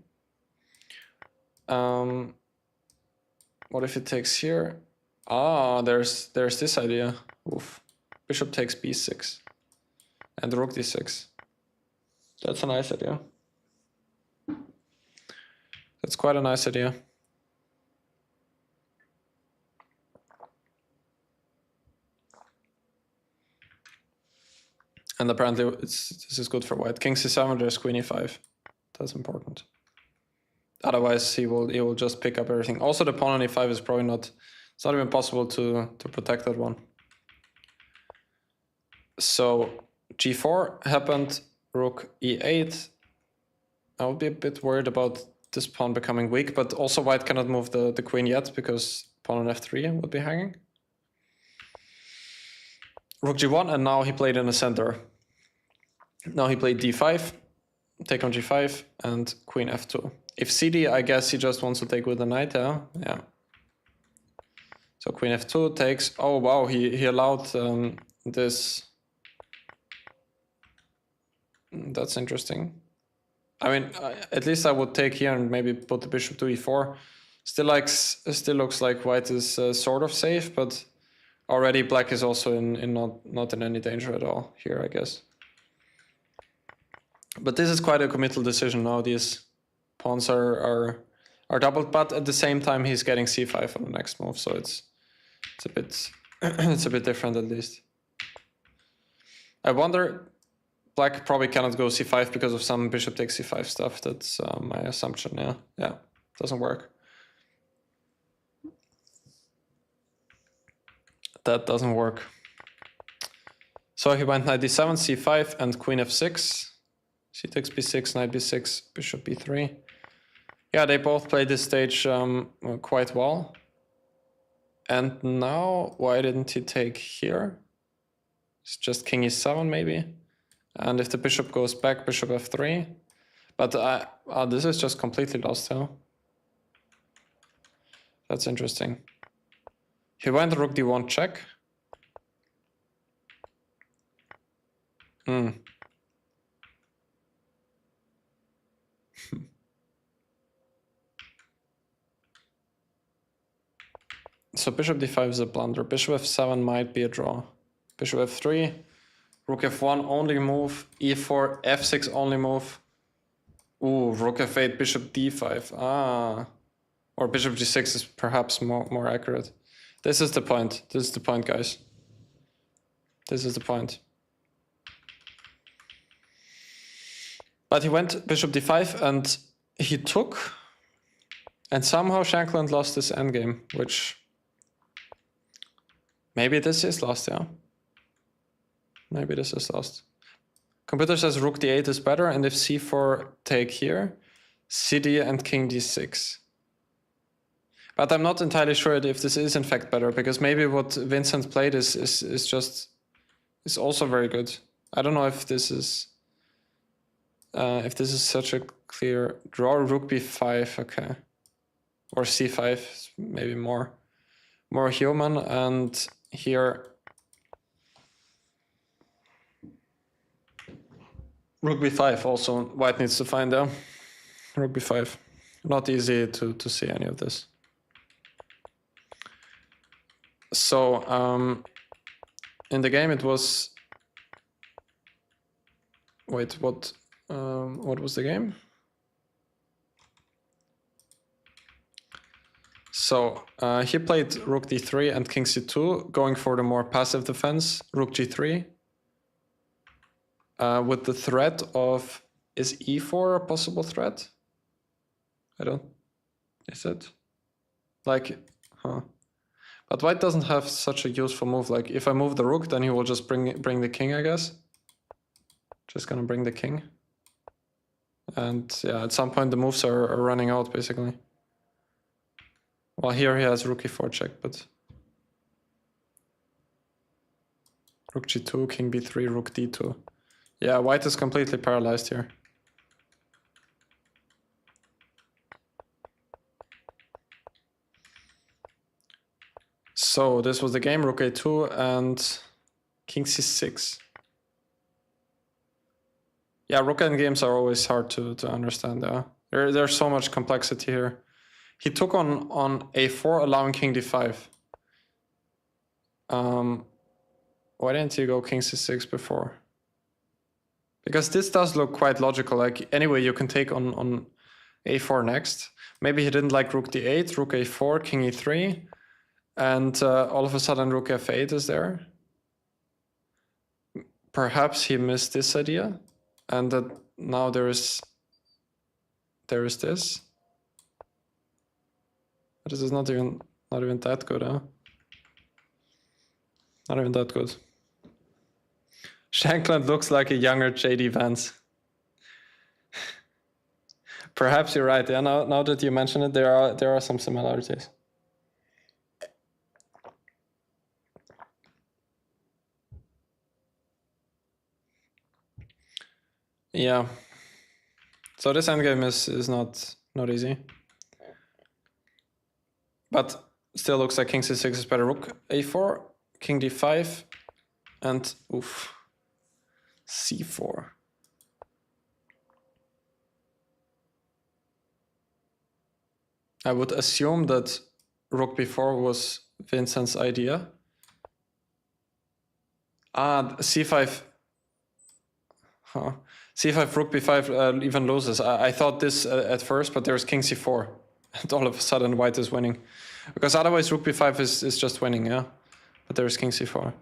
What if he takes here? There's this idea. Oof. Bishop takes b6 and rook d6. That's a nice idea. That's quite a nice idea. And apparently this is good for white. King c7, there's queen e5. That's important. Otherwise he will just pick up everything. Also the pawn on e5 is probably not, it's not even possible to protect that one. So g4 happened, rook e8. I would be a bit worried about this pawn becoming weak, but also white cannot move the queen yet because pawn on f3 would be hanging. Rook g1, and now he played in the center. Now he played d5, take on g5, and queen f2. If cd, I guess he just wants to take with the knight, yeah. So queen f2 takes, oh wow, he allowed this. That's interesting. I mean, at least I would take here and maybe put the bishop to e4. Still looks like white is sort of safe, but already black is also not in any danger at all here, I guess. But this is quite a committal decision now. These pawns are doubled, but at the same time he's getting c5 on the next move, so it's a bit it's a bit different at least. I wonder, black probably cannot go c5 because of some bishop takes c5 stuff. That's my assumption. Yeah, doesn't work. That doesn't work. So he went knight d7, c5, and queen f6. C takes b6, knight b6, bishop b3. Yeah, they both played this stage quite well. And now, why didn't he take here? It's just king e7 maybe. And if the bishop goes back, bishop f3. But this is just completely lost now. That's interesting. He went rook d1 check. So bishop d5 is a blunder. Bishop f7 might be a draw. Bishop f3, rook f1 only move, e4, f6 only move. Ooh, rook f8, bishop d5. Or bishop g6 is perhaps more accurate. This is the point. This is the point, guys. This is the point. But he went bishop d5 and he took, and somehow Shankland lost this endgame, which maybe this is lost, yeah. Maybe this is lost. Computer says rook d8 is better, and if c4 take here, cd and king d6. But I'm not entirely sure if this is in fact better, because maybe what Vincent played is also very good. I don't know if this is such a clear draw. Rook b5, okay, or c5, maybe more human. And here rook b5 also white needs to find out. Rook b5, not easy to see any of this. So in the game it was, wait, what was the game? So he played rook d3 and king c2, going for the more passive defense, rook g3, with the threat of, is e4 a possible threat? Is it? Like, huh. But white doesn't have such a useful move. Like, if I move the rook, then he will just bring the king, I guess. Just gonna bring the king. And yeah, at some point the moves are running out, basically. Well, here he has rook e4 check, but... Rook g2, king b3, rook d2. Yeah, white is completely paralyzed here. So this was the game, rook a2 and king c6. Yeah, rook endgames are always hard to understand. There's so much complexity here. He took on a4, allowing king d5. Why didn't you go king c6 before? Because this does look quite logical. Like, anyway, you can take on a4 next. Maybe he didn't like rook d8, rook a4, king e3, and all of a sudden rook f8 is there. Perhaps he missed this idea, and that now there is this. But this is not even that good, huh? Not even that good. Shankland looks like a younger JD Vance. Perhaps you're right. Yeah, now that you mention it, there are some similarities. Yeah. So this endgame is not easy. But still looks like king c6 is better. Rook a4, king d5, and oof, c4. I would assume that rook b4 was Vincent's idea. C5. Huh. C5, rook b5 even loses. I thought this at first, but there's king c4. And all of a sudden white is winning. Because otherwise rook b5 is just winning, yeah? But there's king c4.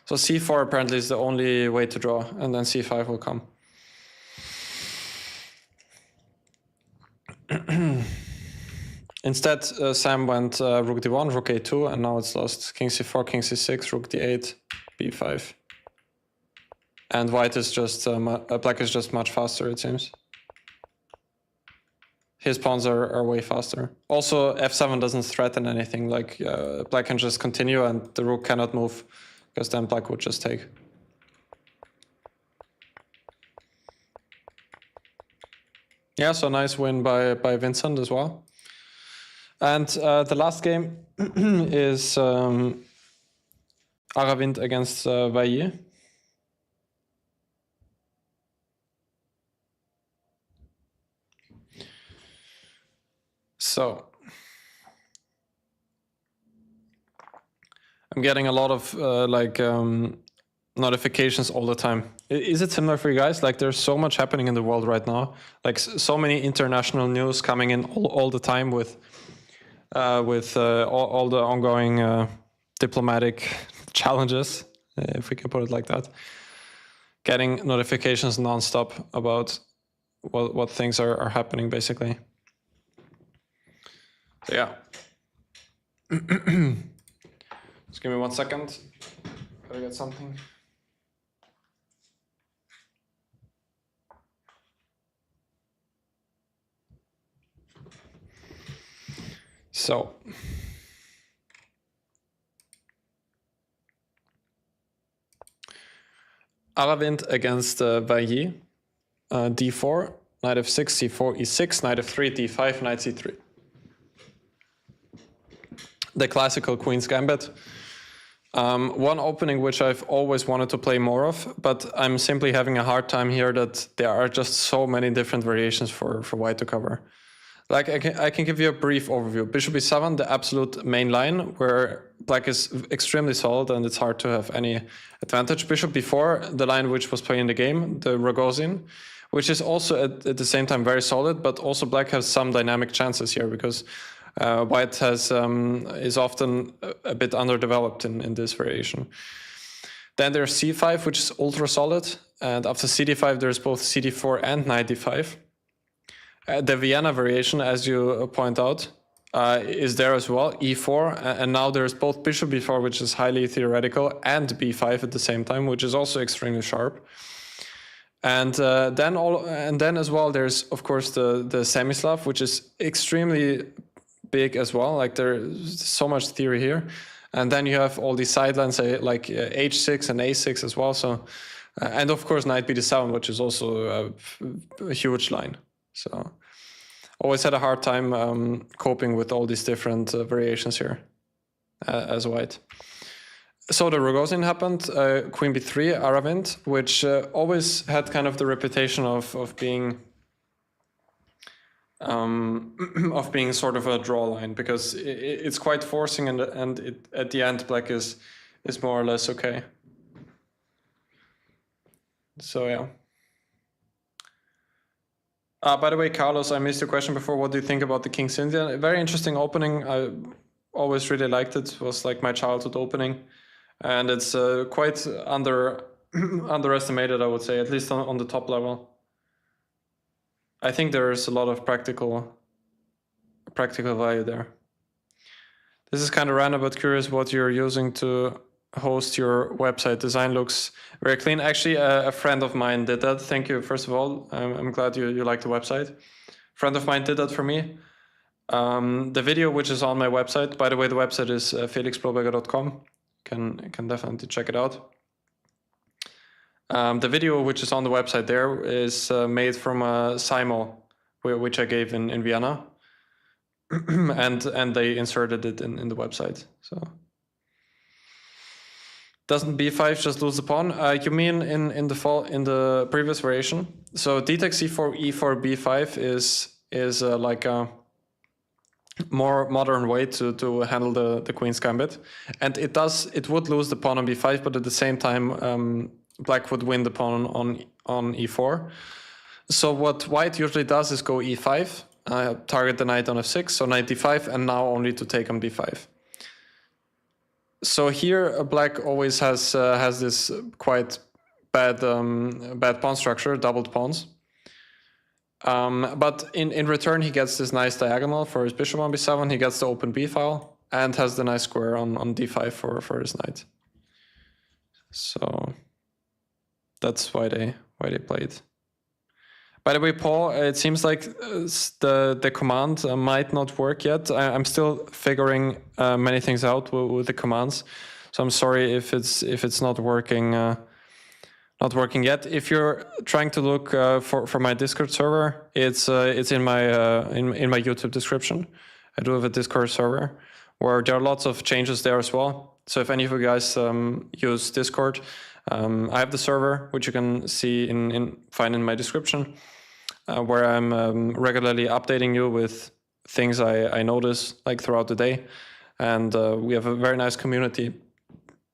So c4 apparently is the only way to draw, and then c5 will come. Instead, Sam went rook d1, rook a2, and now it's lost. King c4, king c6, rook d8, b5. And white is just, black is just much faster, it seems. His pawns are way faster. Also, f7 doesn't threaten anything. Like, black can just continue and the rook cannot move, because then black would just take. Yeah, so nice win by Vincent as well. And the last game is Aravindh against Vailly. So I'm getting a lot of notifications all the time. Is it similar for you guys? Like, there's so much happening in the world right now. Like, so many international news coming in all the time with all the ongoing diplomatic challenges, if we can put it like that. Getting notifications nonstop about what things are happening, basically. So yeah. Just give me 1 second. Gotta get something. So. Aravindh against Vailly. d4, knight f6, c4, e6, knight f3, d5, knight c3. The classical Queen's Gambit. One opening which I've always wanted to play more of, but I'm simply having a hard time here that there are just so many different variations for white to cover. Like, I can give you a brief overview. Bishop e7, the absolute main line, where black is extremely solid and it's hard to have any advantage. Bishop b4, the line which was playing the game, the Rogozin, which is also at the same time very solid, but also black has some dynamic chances here, because white is often a bit underdeveloped in this variation. Then there's c5, which is ultra solid, and after cd5 there's both cd4 and knight d5. The Vienna variation, as you point out, is there as well, e4, and now there's both bishop b4, which is highly theoretical, and b5 at the same time, which is also extremely sharp. And then as well, there's of course the Semislav, which is extremely big as well. Like there's so much theory here, and then you have all these sidelines like h6 and a6 as well. So, and of course knight b7, which is also a huge line. So, always had a hard time coping with all these different variations here as white. So the Rogozin happened, queen b3, Aravindh, which always had kind of the reputation of being sort of a draw line, because it's quite forcing, and at the end black is more or less okay. So yeah. By the way, Carlos, I missed your question before. What do you think about the King's Indian? Very interesting opening. I always really liked it. It was like my childhood opening. And it's quite underestimated, I would say, at least on the top level. I think there's a lot of practical value there. This is kind of random, but curious what you're using to host your website. Design looks very clean. Actually, a friend of mine did that. Thank you, first of all. I'm glad you like the website. A friend of mine did that for me. The video, which is on my website, by the way, the website is felixbloberger.com. Can definitely check it out. The video which is on the website there is made from a Simo, which I gave in Vienna, and they inserted it in the website. So doesn't b5 just lose the pawn? You mean in the previous variation? So d takes c4, e4, b5 is like a more modern way to handle the queen's gambit, and it would lose the pawn on b5, but at the same time black would win the pawn on e4. So what white usually does is go e5, target the knight on f6, so knight d5, and now only to take on b5. So here black always has this quite bad pawn structure, doubled pawns. But in return, he gets this nice diagonal for his bishop on b7. He gets the open b file and has the nice square on d5 for his knight. So that's why they played. By the way, Paul, it seems like the command might not work yet. I'm still figuring many things out with the commands, so I'm sorry if it's not working. Not working yet. If you're trying to look for my Discord server, it's in my YouTube description. I do have a Discord server where there are lots of changes there as well. So if any of you guys use Discord, I have the server, which you can see find in my description, where I'm regularly updating you with things I notice like throughout the day, and we have a very nice community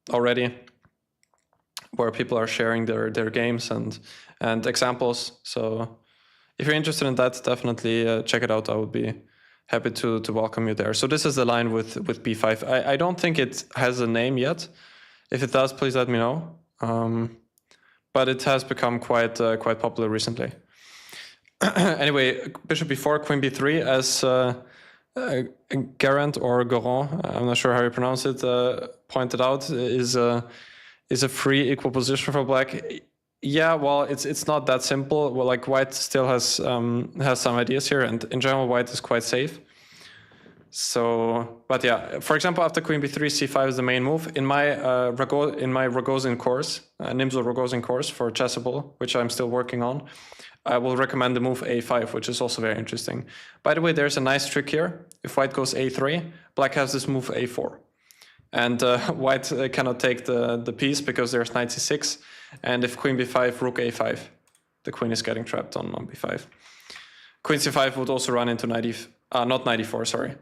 already, where people are sharing their games and examples. So if you're interested in that, definitely check it out. I would be happy to welcome you there. So this is the line with b5. I don't think it has a name yet. If it does, please let me know. But it has become quite popular recently. Anyway, bishop b4, queen b3, as Garant or Goran, I'm not sure how you pronounce it, pointed out, is a free equal position for black. Yeah, well, it's not that simple. Well, like white still has some ideas here, and in general, white is quite safe. So, but yeah, for example, after queen b3, c5 is the main move. In my Rogozin course, Nimzo Rogozin course for Chessable, which I'm still working on, I will recommend the move a5, which is also very interesting. By the way, there's a nice trick here. If white goes a3, black has this move a4. And white cannot take the piece because there's knight c6. And if queen b5, rook a5, the queen is getting trapped on b5. Queen c5 would also run into not knight e4, sorry.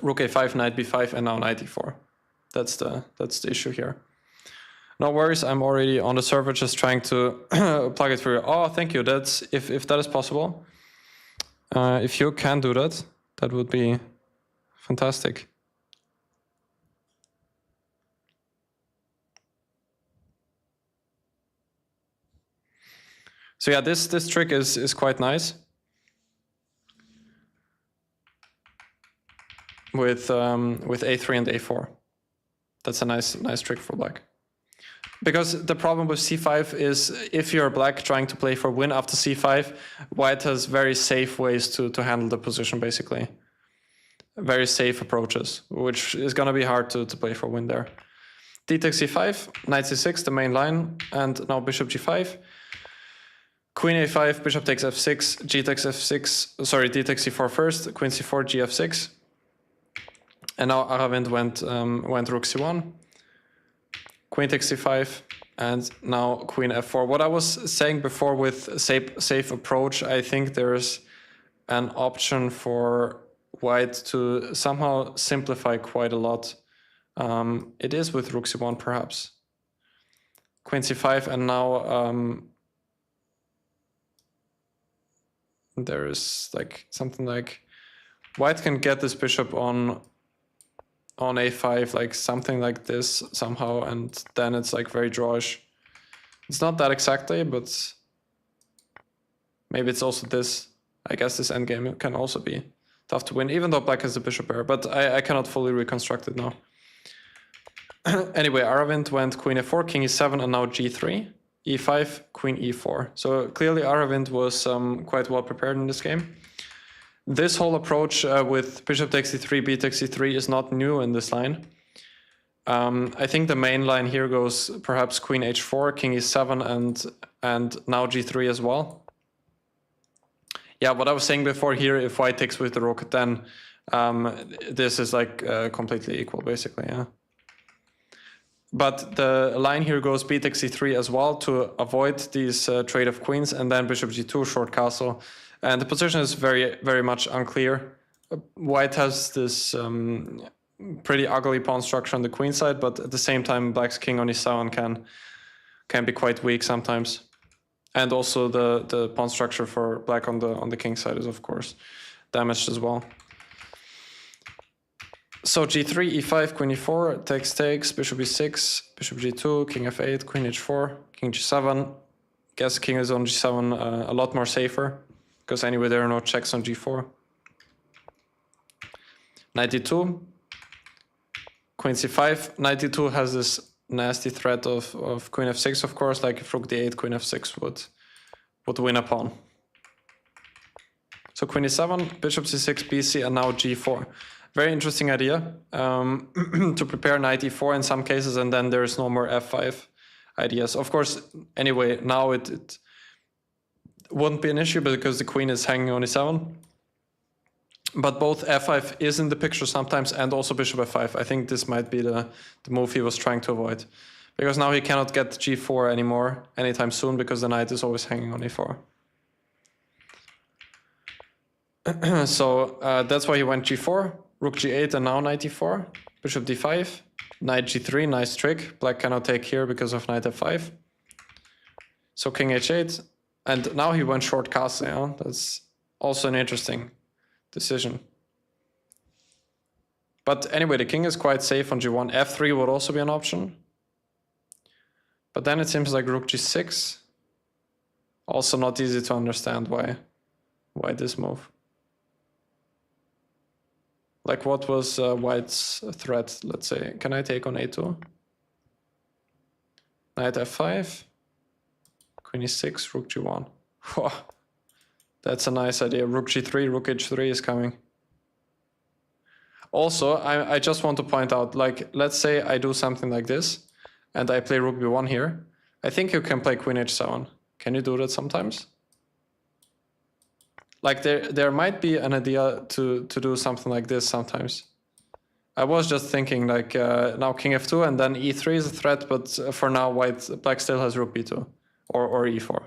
Rook a5, knight b5, and now knight e4. That's the issue here. No worries, I'm already on the server just trying to plug it for you. Oh, thank you. That's if that is possible. If you can do that, that would be fantastic. So yeah, this trick is quite nice. with a3 and a4. That's a nice trick for black. Because the problem with c5 is if you're black trying to play for win after c5, white has very safe ways to handle the position, basically. Very safe approaches, which is going to be hard to play for win there. D takes c5, knight c6, the main line, and now bishop g5. Queen a5, bishop takes f6, g takes f6, sorry, d takes c4 first, queen c4, g f6. And now Aravindh went rook c1. Queen takes c5, and now queen f4. What I was saying before with safe approach, I think there's an option for white to somehow simplify quite a lot. It is with rook c1 perhaps. Queen c5, and now there is like something like white can get this bishop on a5, like something like this somehow, and then it's like very drawish. It's not that exactly, but maybe it's also this. I guess this endgame can also be tough to win, even though black has the bishop pair, but I cannot fully reconstruct it now. Anyway, Aravindh went queen f4, king e7, and now g3, e5, queen e4. So clearly Aravindh was quite well prepared in this game. This whole approach with bishop takes c3, b takes c3 is not new in this line. I think the main line here goes perhaps queen h4, king e7, and now g3 as well. Yeah, what I was saying before here, if white takes with the rook, then this is like completely equal, basically, yeah. But the line here goes b takes c3 as well to avoid these trade of queens, and then bishop g2, short castle. And the position is very much unclear. White has this pretty ugly pawn structure on the queen side, but at the same time, black's king on e7 can be quite weak sometimes. And also the pawn structure for black on the king side is of course damaged as well. So g3, e5, queen e4, takes, bishop e6, bishop g2, king f8, queen h4, king g7. Guess king is on g7 a lot more safer, because anyway there are no checks on g4. Knight d2, queen c5. Knight d2 has this nasty threat of queen f6, of course, like if rook d8, queen f6 would win a pawn. So queen e7, bishop c6, bc, and now g4. Very interesting idea to prepare knight e4 in some cases, and then there's no more f5 ideas. Of course, anyway, now it wouldn't be an issue because the queen is hanging on e7. But both f5 is in the picture sometimes, and also bishop f5. I think this might be the move he was trying to avoid. Because now he cannot get g4 anymore anytime soon, because the knight is always hanging on e4. So that's why he went g4, rook g8, and now knight e4, bishop d5, knight g3, nice trick. Black cannot take here because of knight f5. So king h8, and now he went short castle. Yeah? That's also an interesting decision. But anyway, the king is quite safe on g1. f3 would also be an option. But then it seems like rook g6. Also not easy to understand why this move. Like what was white's threat, let's say. Can I take on a2? Knight f5. Queen e6, rook g1. That's a nice idea. Rook g3, rook h3 is coming. Also, I just want to point out, like, let's say I do something like this, and I play rook b1 here. I think you can play queen h7. Can you do that sometimes? Like, there might be an idea to do something like this sometimes. I was just thinking, like, now king f2, and then e3 is a threat, but for now, black still has rook b2, or e4.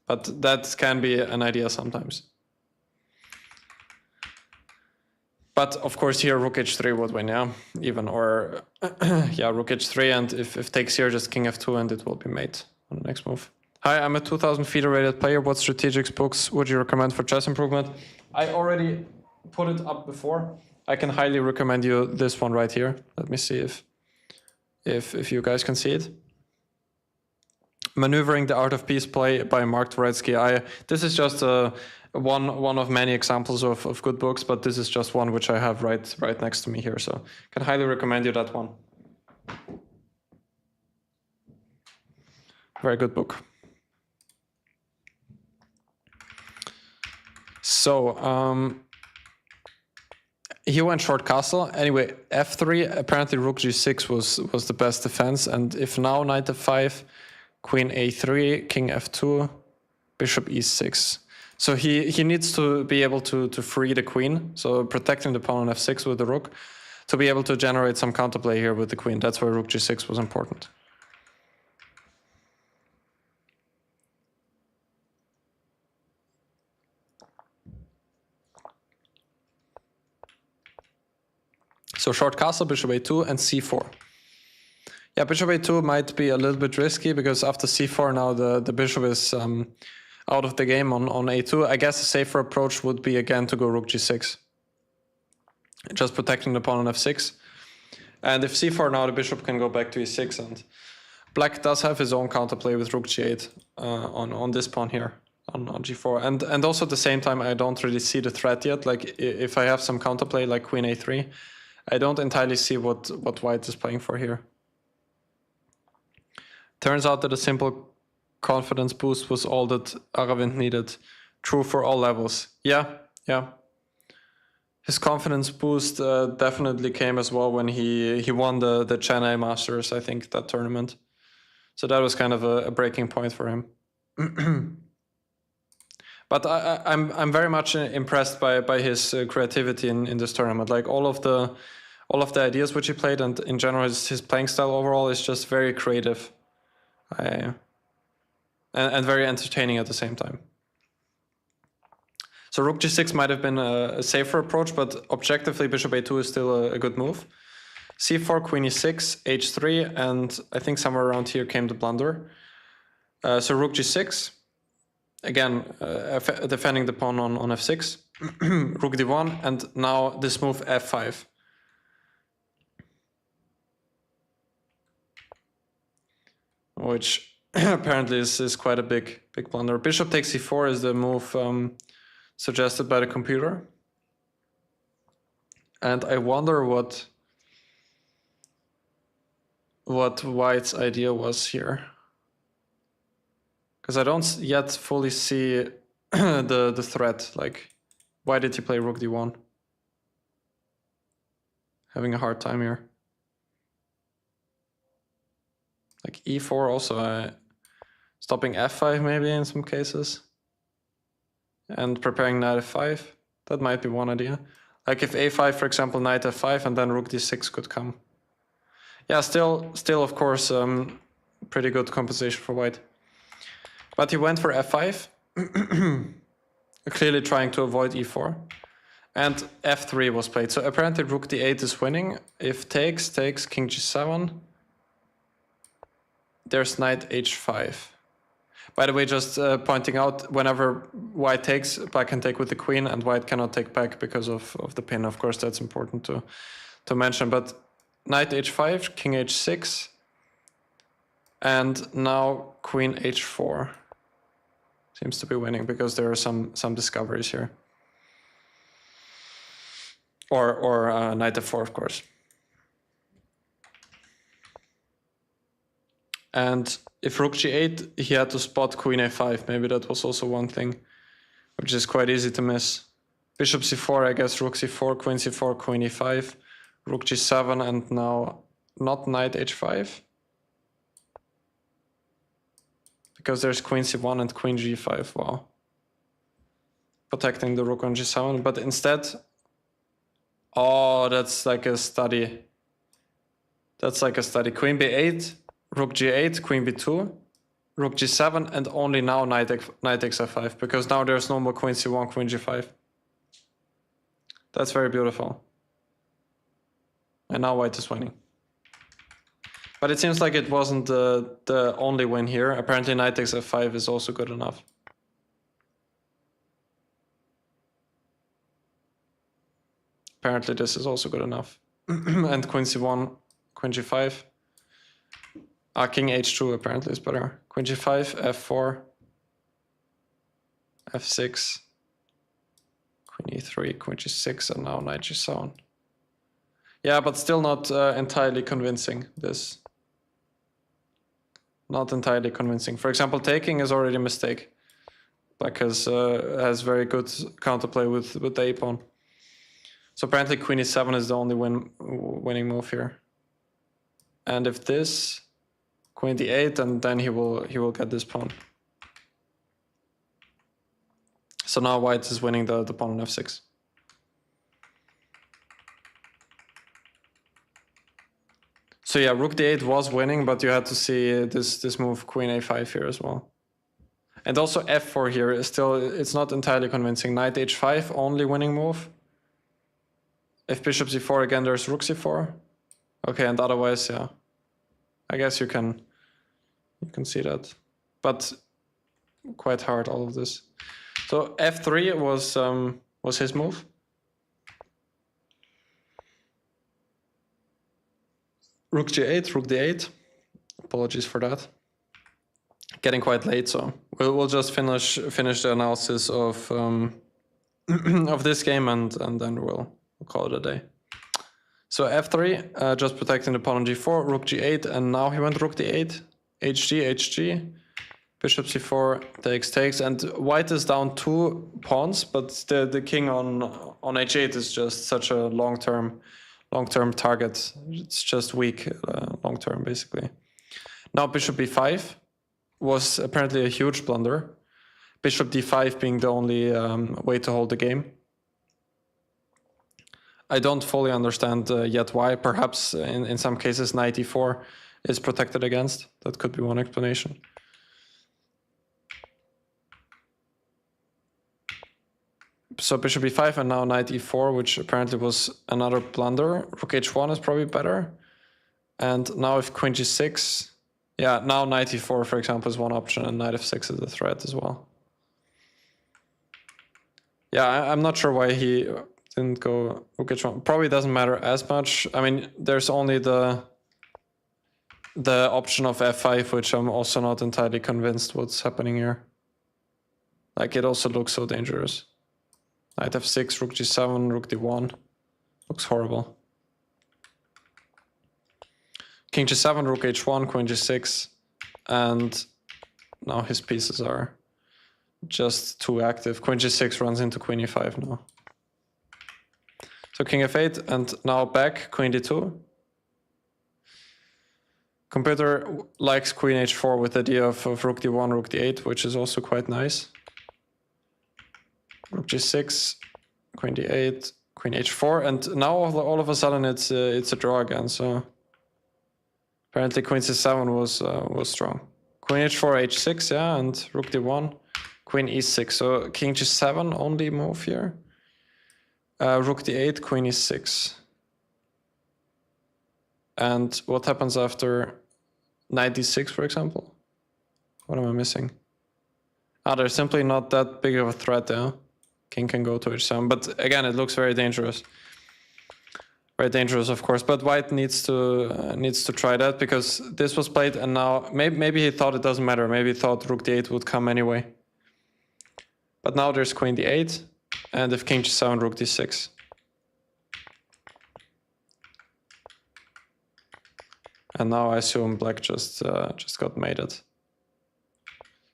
But that can be an idea sometimes. But of course here rook h3 would win, yeah, even, or yeah, rook h3, and if takes here, just king f2, and it will be mate on the next move. Hi, I'm a 2000 FIDE rated player. What strategics books would you recommend for chess improvement? I already put it up before. I can highly recommend you this one right here. Let me see if you guys can see it. Maneuvering the Art of Peace Play by Mark Dvoretsky. This is just one of many examples of good books, but this is just one which I have right next to me here, so can highly recommend you that one. Very good book. So he went short castle. Anyway, f3, apparently rook g6 was the best defense, and if now knight f5, queen a3, king f2, bishop e6. So he needs to be able to free the queen, so protecting the pawn on f6 with the rook, to be able to generate some counterplay here with the queen. That's why rook g6 was important. So short castle, bishop a2, and c4. Yeah, bishop a2 might be a little bit risky, because after c4 now the bishop is out of the game on a2. I guess a safer approach would be again to go rook g6. Just protecting the pawn on f6. And if c4 now, the bishop can go back to e6, and black does have his own counterplay with rook g8 on this pawn here, on g4. And also at the same time, I don't really see the threat yet. Like if I have some counterplay like queen a3, I don't entirely see what white is playing for here. Turns out that a simple confidence boost was all that Aravindh needed. True for all levels. Yeah. His confidence boost definitely came as well when he won the Chennai Masters, I think, that tournament. So that was kind of a breaking point for him. But I'm very much impressed by his creativity in this tournament. Like all of the ideas which he played, and in general his playing style overall is just very creative, and very entertaining at the same time. So rook g6 might have been a safer approach, but objectively bishop a2 is still a good move. c4, queen e6, h3, and I think somewhere around here came the blunder. So rook g6, again defending the pawn on f6, rook d1, and now this move f5. Which apparently is quite a big blunder. Bishop takes c4 is the move suggested by the computer. And I wonder what white's idea was here. Because I don't yet fully see the threat. Like, why did he play rook d1? Having a hard time here. Like e4 also, stopping f5 maybe in some cases. And preparing knight f5, that might be one idea. Like if a5, for example, knight f5, and then rook d6 could come. Yeah, still of course, pretty good compensation for white. But he went for f5, clearly trying to avoid e4. And f3 was played. So apparently rook d8 is winning. If takes, king g7. There's knight h5. By the way, just pointing out, whenever white takes, black can take with the queen, and white cannot take back because of the pin. Of course, that's important to mention. But knight h5, king h6, and now queen h4 seems to be winning because there are some discoveries here. Or knight f4, of course. And if rook g8, he had to spot queen a5. Maybe that was also one thing, which is quite easy to miss. Bishop c4, I guess rook c4, queen e5, rook g7, and now not knight h5. Because there's queen c1 and queen g5, wow. Protecting the rook on g7, but instead, oh, that's like a study. That's like a study. Queen b8, rook g8, queen b2, rook g7, and only now knight takes f5, because now there's no more queen c1, queen g5. That's very beautiful. And now white is winning. But it seems like it wasn't the only win here. Apparently knight takes f5 is also good enough. Apparently this is also good enough. And queen c1, queen g5. King h2 apparently is better. Queen g5, f4, f6, Queen e3, Queen g6, and now knight g7. Yeah, but still not entirely convincing, this. Not entirely convincing. For example, taking is already a mistake. Black has very good counterplay with the a-pawn. So apparently queen e7 is the only winning move here. And if this, queen d8, and then he will get this pawn. So now white is winning the pawn on f6. So yeah, rook d8 was winning, but you had to see this move queen a5 here as well. And also f4 here is still, it's not entirely convincing. Knight h5, only winning move. If bishop c4 again, there's rook c4. Okay, and otherwise, yeah. I guess you can see that. But quite hard, all of this. So f3 was his move. Rook g8, rook d8. Apologies for that. Getting quite late, so we'll just finish the analysis of of this game and then we'll call it a day. So f3, just protecting the pawn on g4, rook g8, and now he went rook d8, hg, bishop c4, takes, and white is down 2 pawns, but the king on h8 is just such a long-term target. It's just weak long-term, basically. Now bishop b5 was apparently a huge blunder. Bishop d5 being the only way to hold the game. I don't fully understand yet why. Perhaps in some cases knight e4 is protected against. That could be one explanation. So bishop e5 and now knight e4, which apparently was another blunder. Rook h1 is probably better. And now if queen g6, yeah, now knight e4, for example, is one option, and knight f6 is a threat as well. Yeah, I'm not sure why he didn't go rook h1. Probably doesn't matter as much. I mean, there's only the option of f5, which I'm also not entirely convinced what's happening here. Like, it also looks so dangerous. Knight f6, rook g7, rook d1. Looks horrible. King g7, rook h1, queen g6. And now his pieces are just too active. Queen g6 runs into queen e5 now. So king f8, and now back, queen d2. Computer likes queen h4 with the idea of rook d1, rook d8, which is also quite nice. Rook g6, queen d8, queen h4, and now all of a sudden it's a draw again. So apparently queen c7 was strong. Queen h4, h6, yeah, and rook d1, queen e6. So king g7 only move here. Rook d8, queen e6. And what happens after knight d6, for example? What am I missing? There's simply not that big of a threat there. King can go to h7, but again, it looks very dangerous. Very dangerous, of course. But white needs to try that, because this was played, and now maybe he thought it doesn't matter. Maybe he thought rook d8 would come anyway. But now there's queen d8, and if king g7, rook d6. And now I assume black just got mated.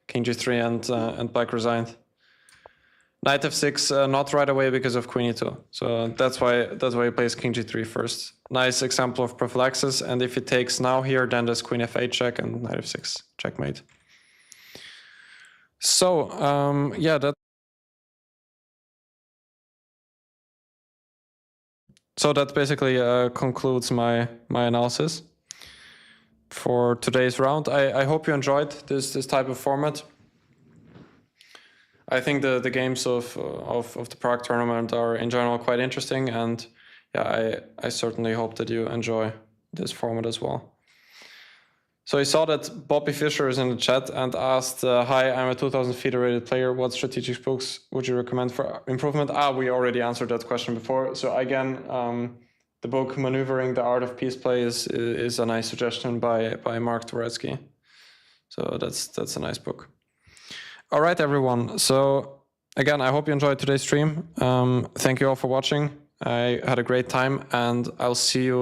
King g3 and black resigned. Knight f6, not right away because of queen e2. So that's why he plays king g3 first. Nice example of prophylaxis. And if he takes now here, then there's queen f8 check and knight f6 checkmate. So yeah, that basically concludes my analysis for today's round. I hope you enjoyed this type of format. I think the games of the Prague tournament are in general quite interesting, and yeah, I certainly hope that you enjoy this format as well. So I saw that Bobby Fisher is in the chat and asked, hi, I'm a 2000 FIDE rated player. What strategic books would you recommend for improvement? We already answered that question before. So again, the book Maneuvering the Art of Peace Play is a nice suggestion by Mark Dvoretsky. So that's a nice book. All right, everyone. So again, I hope you enjoyed today's stream. Thank you all for watching. I had a great time, and I'll see you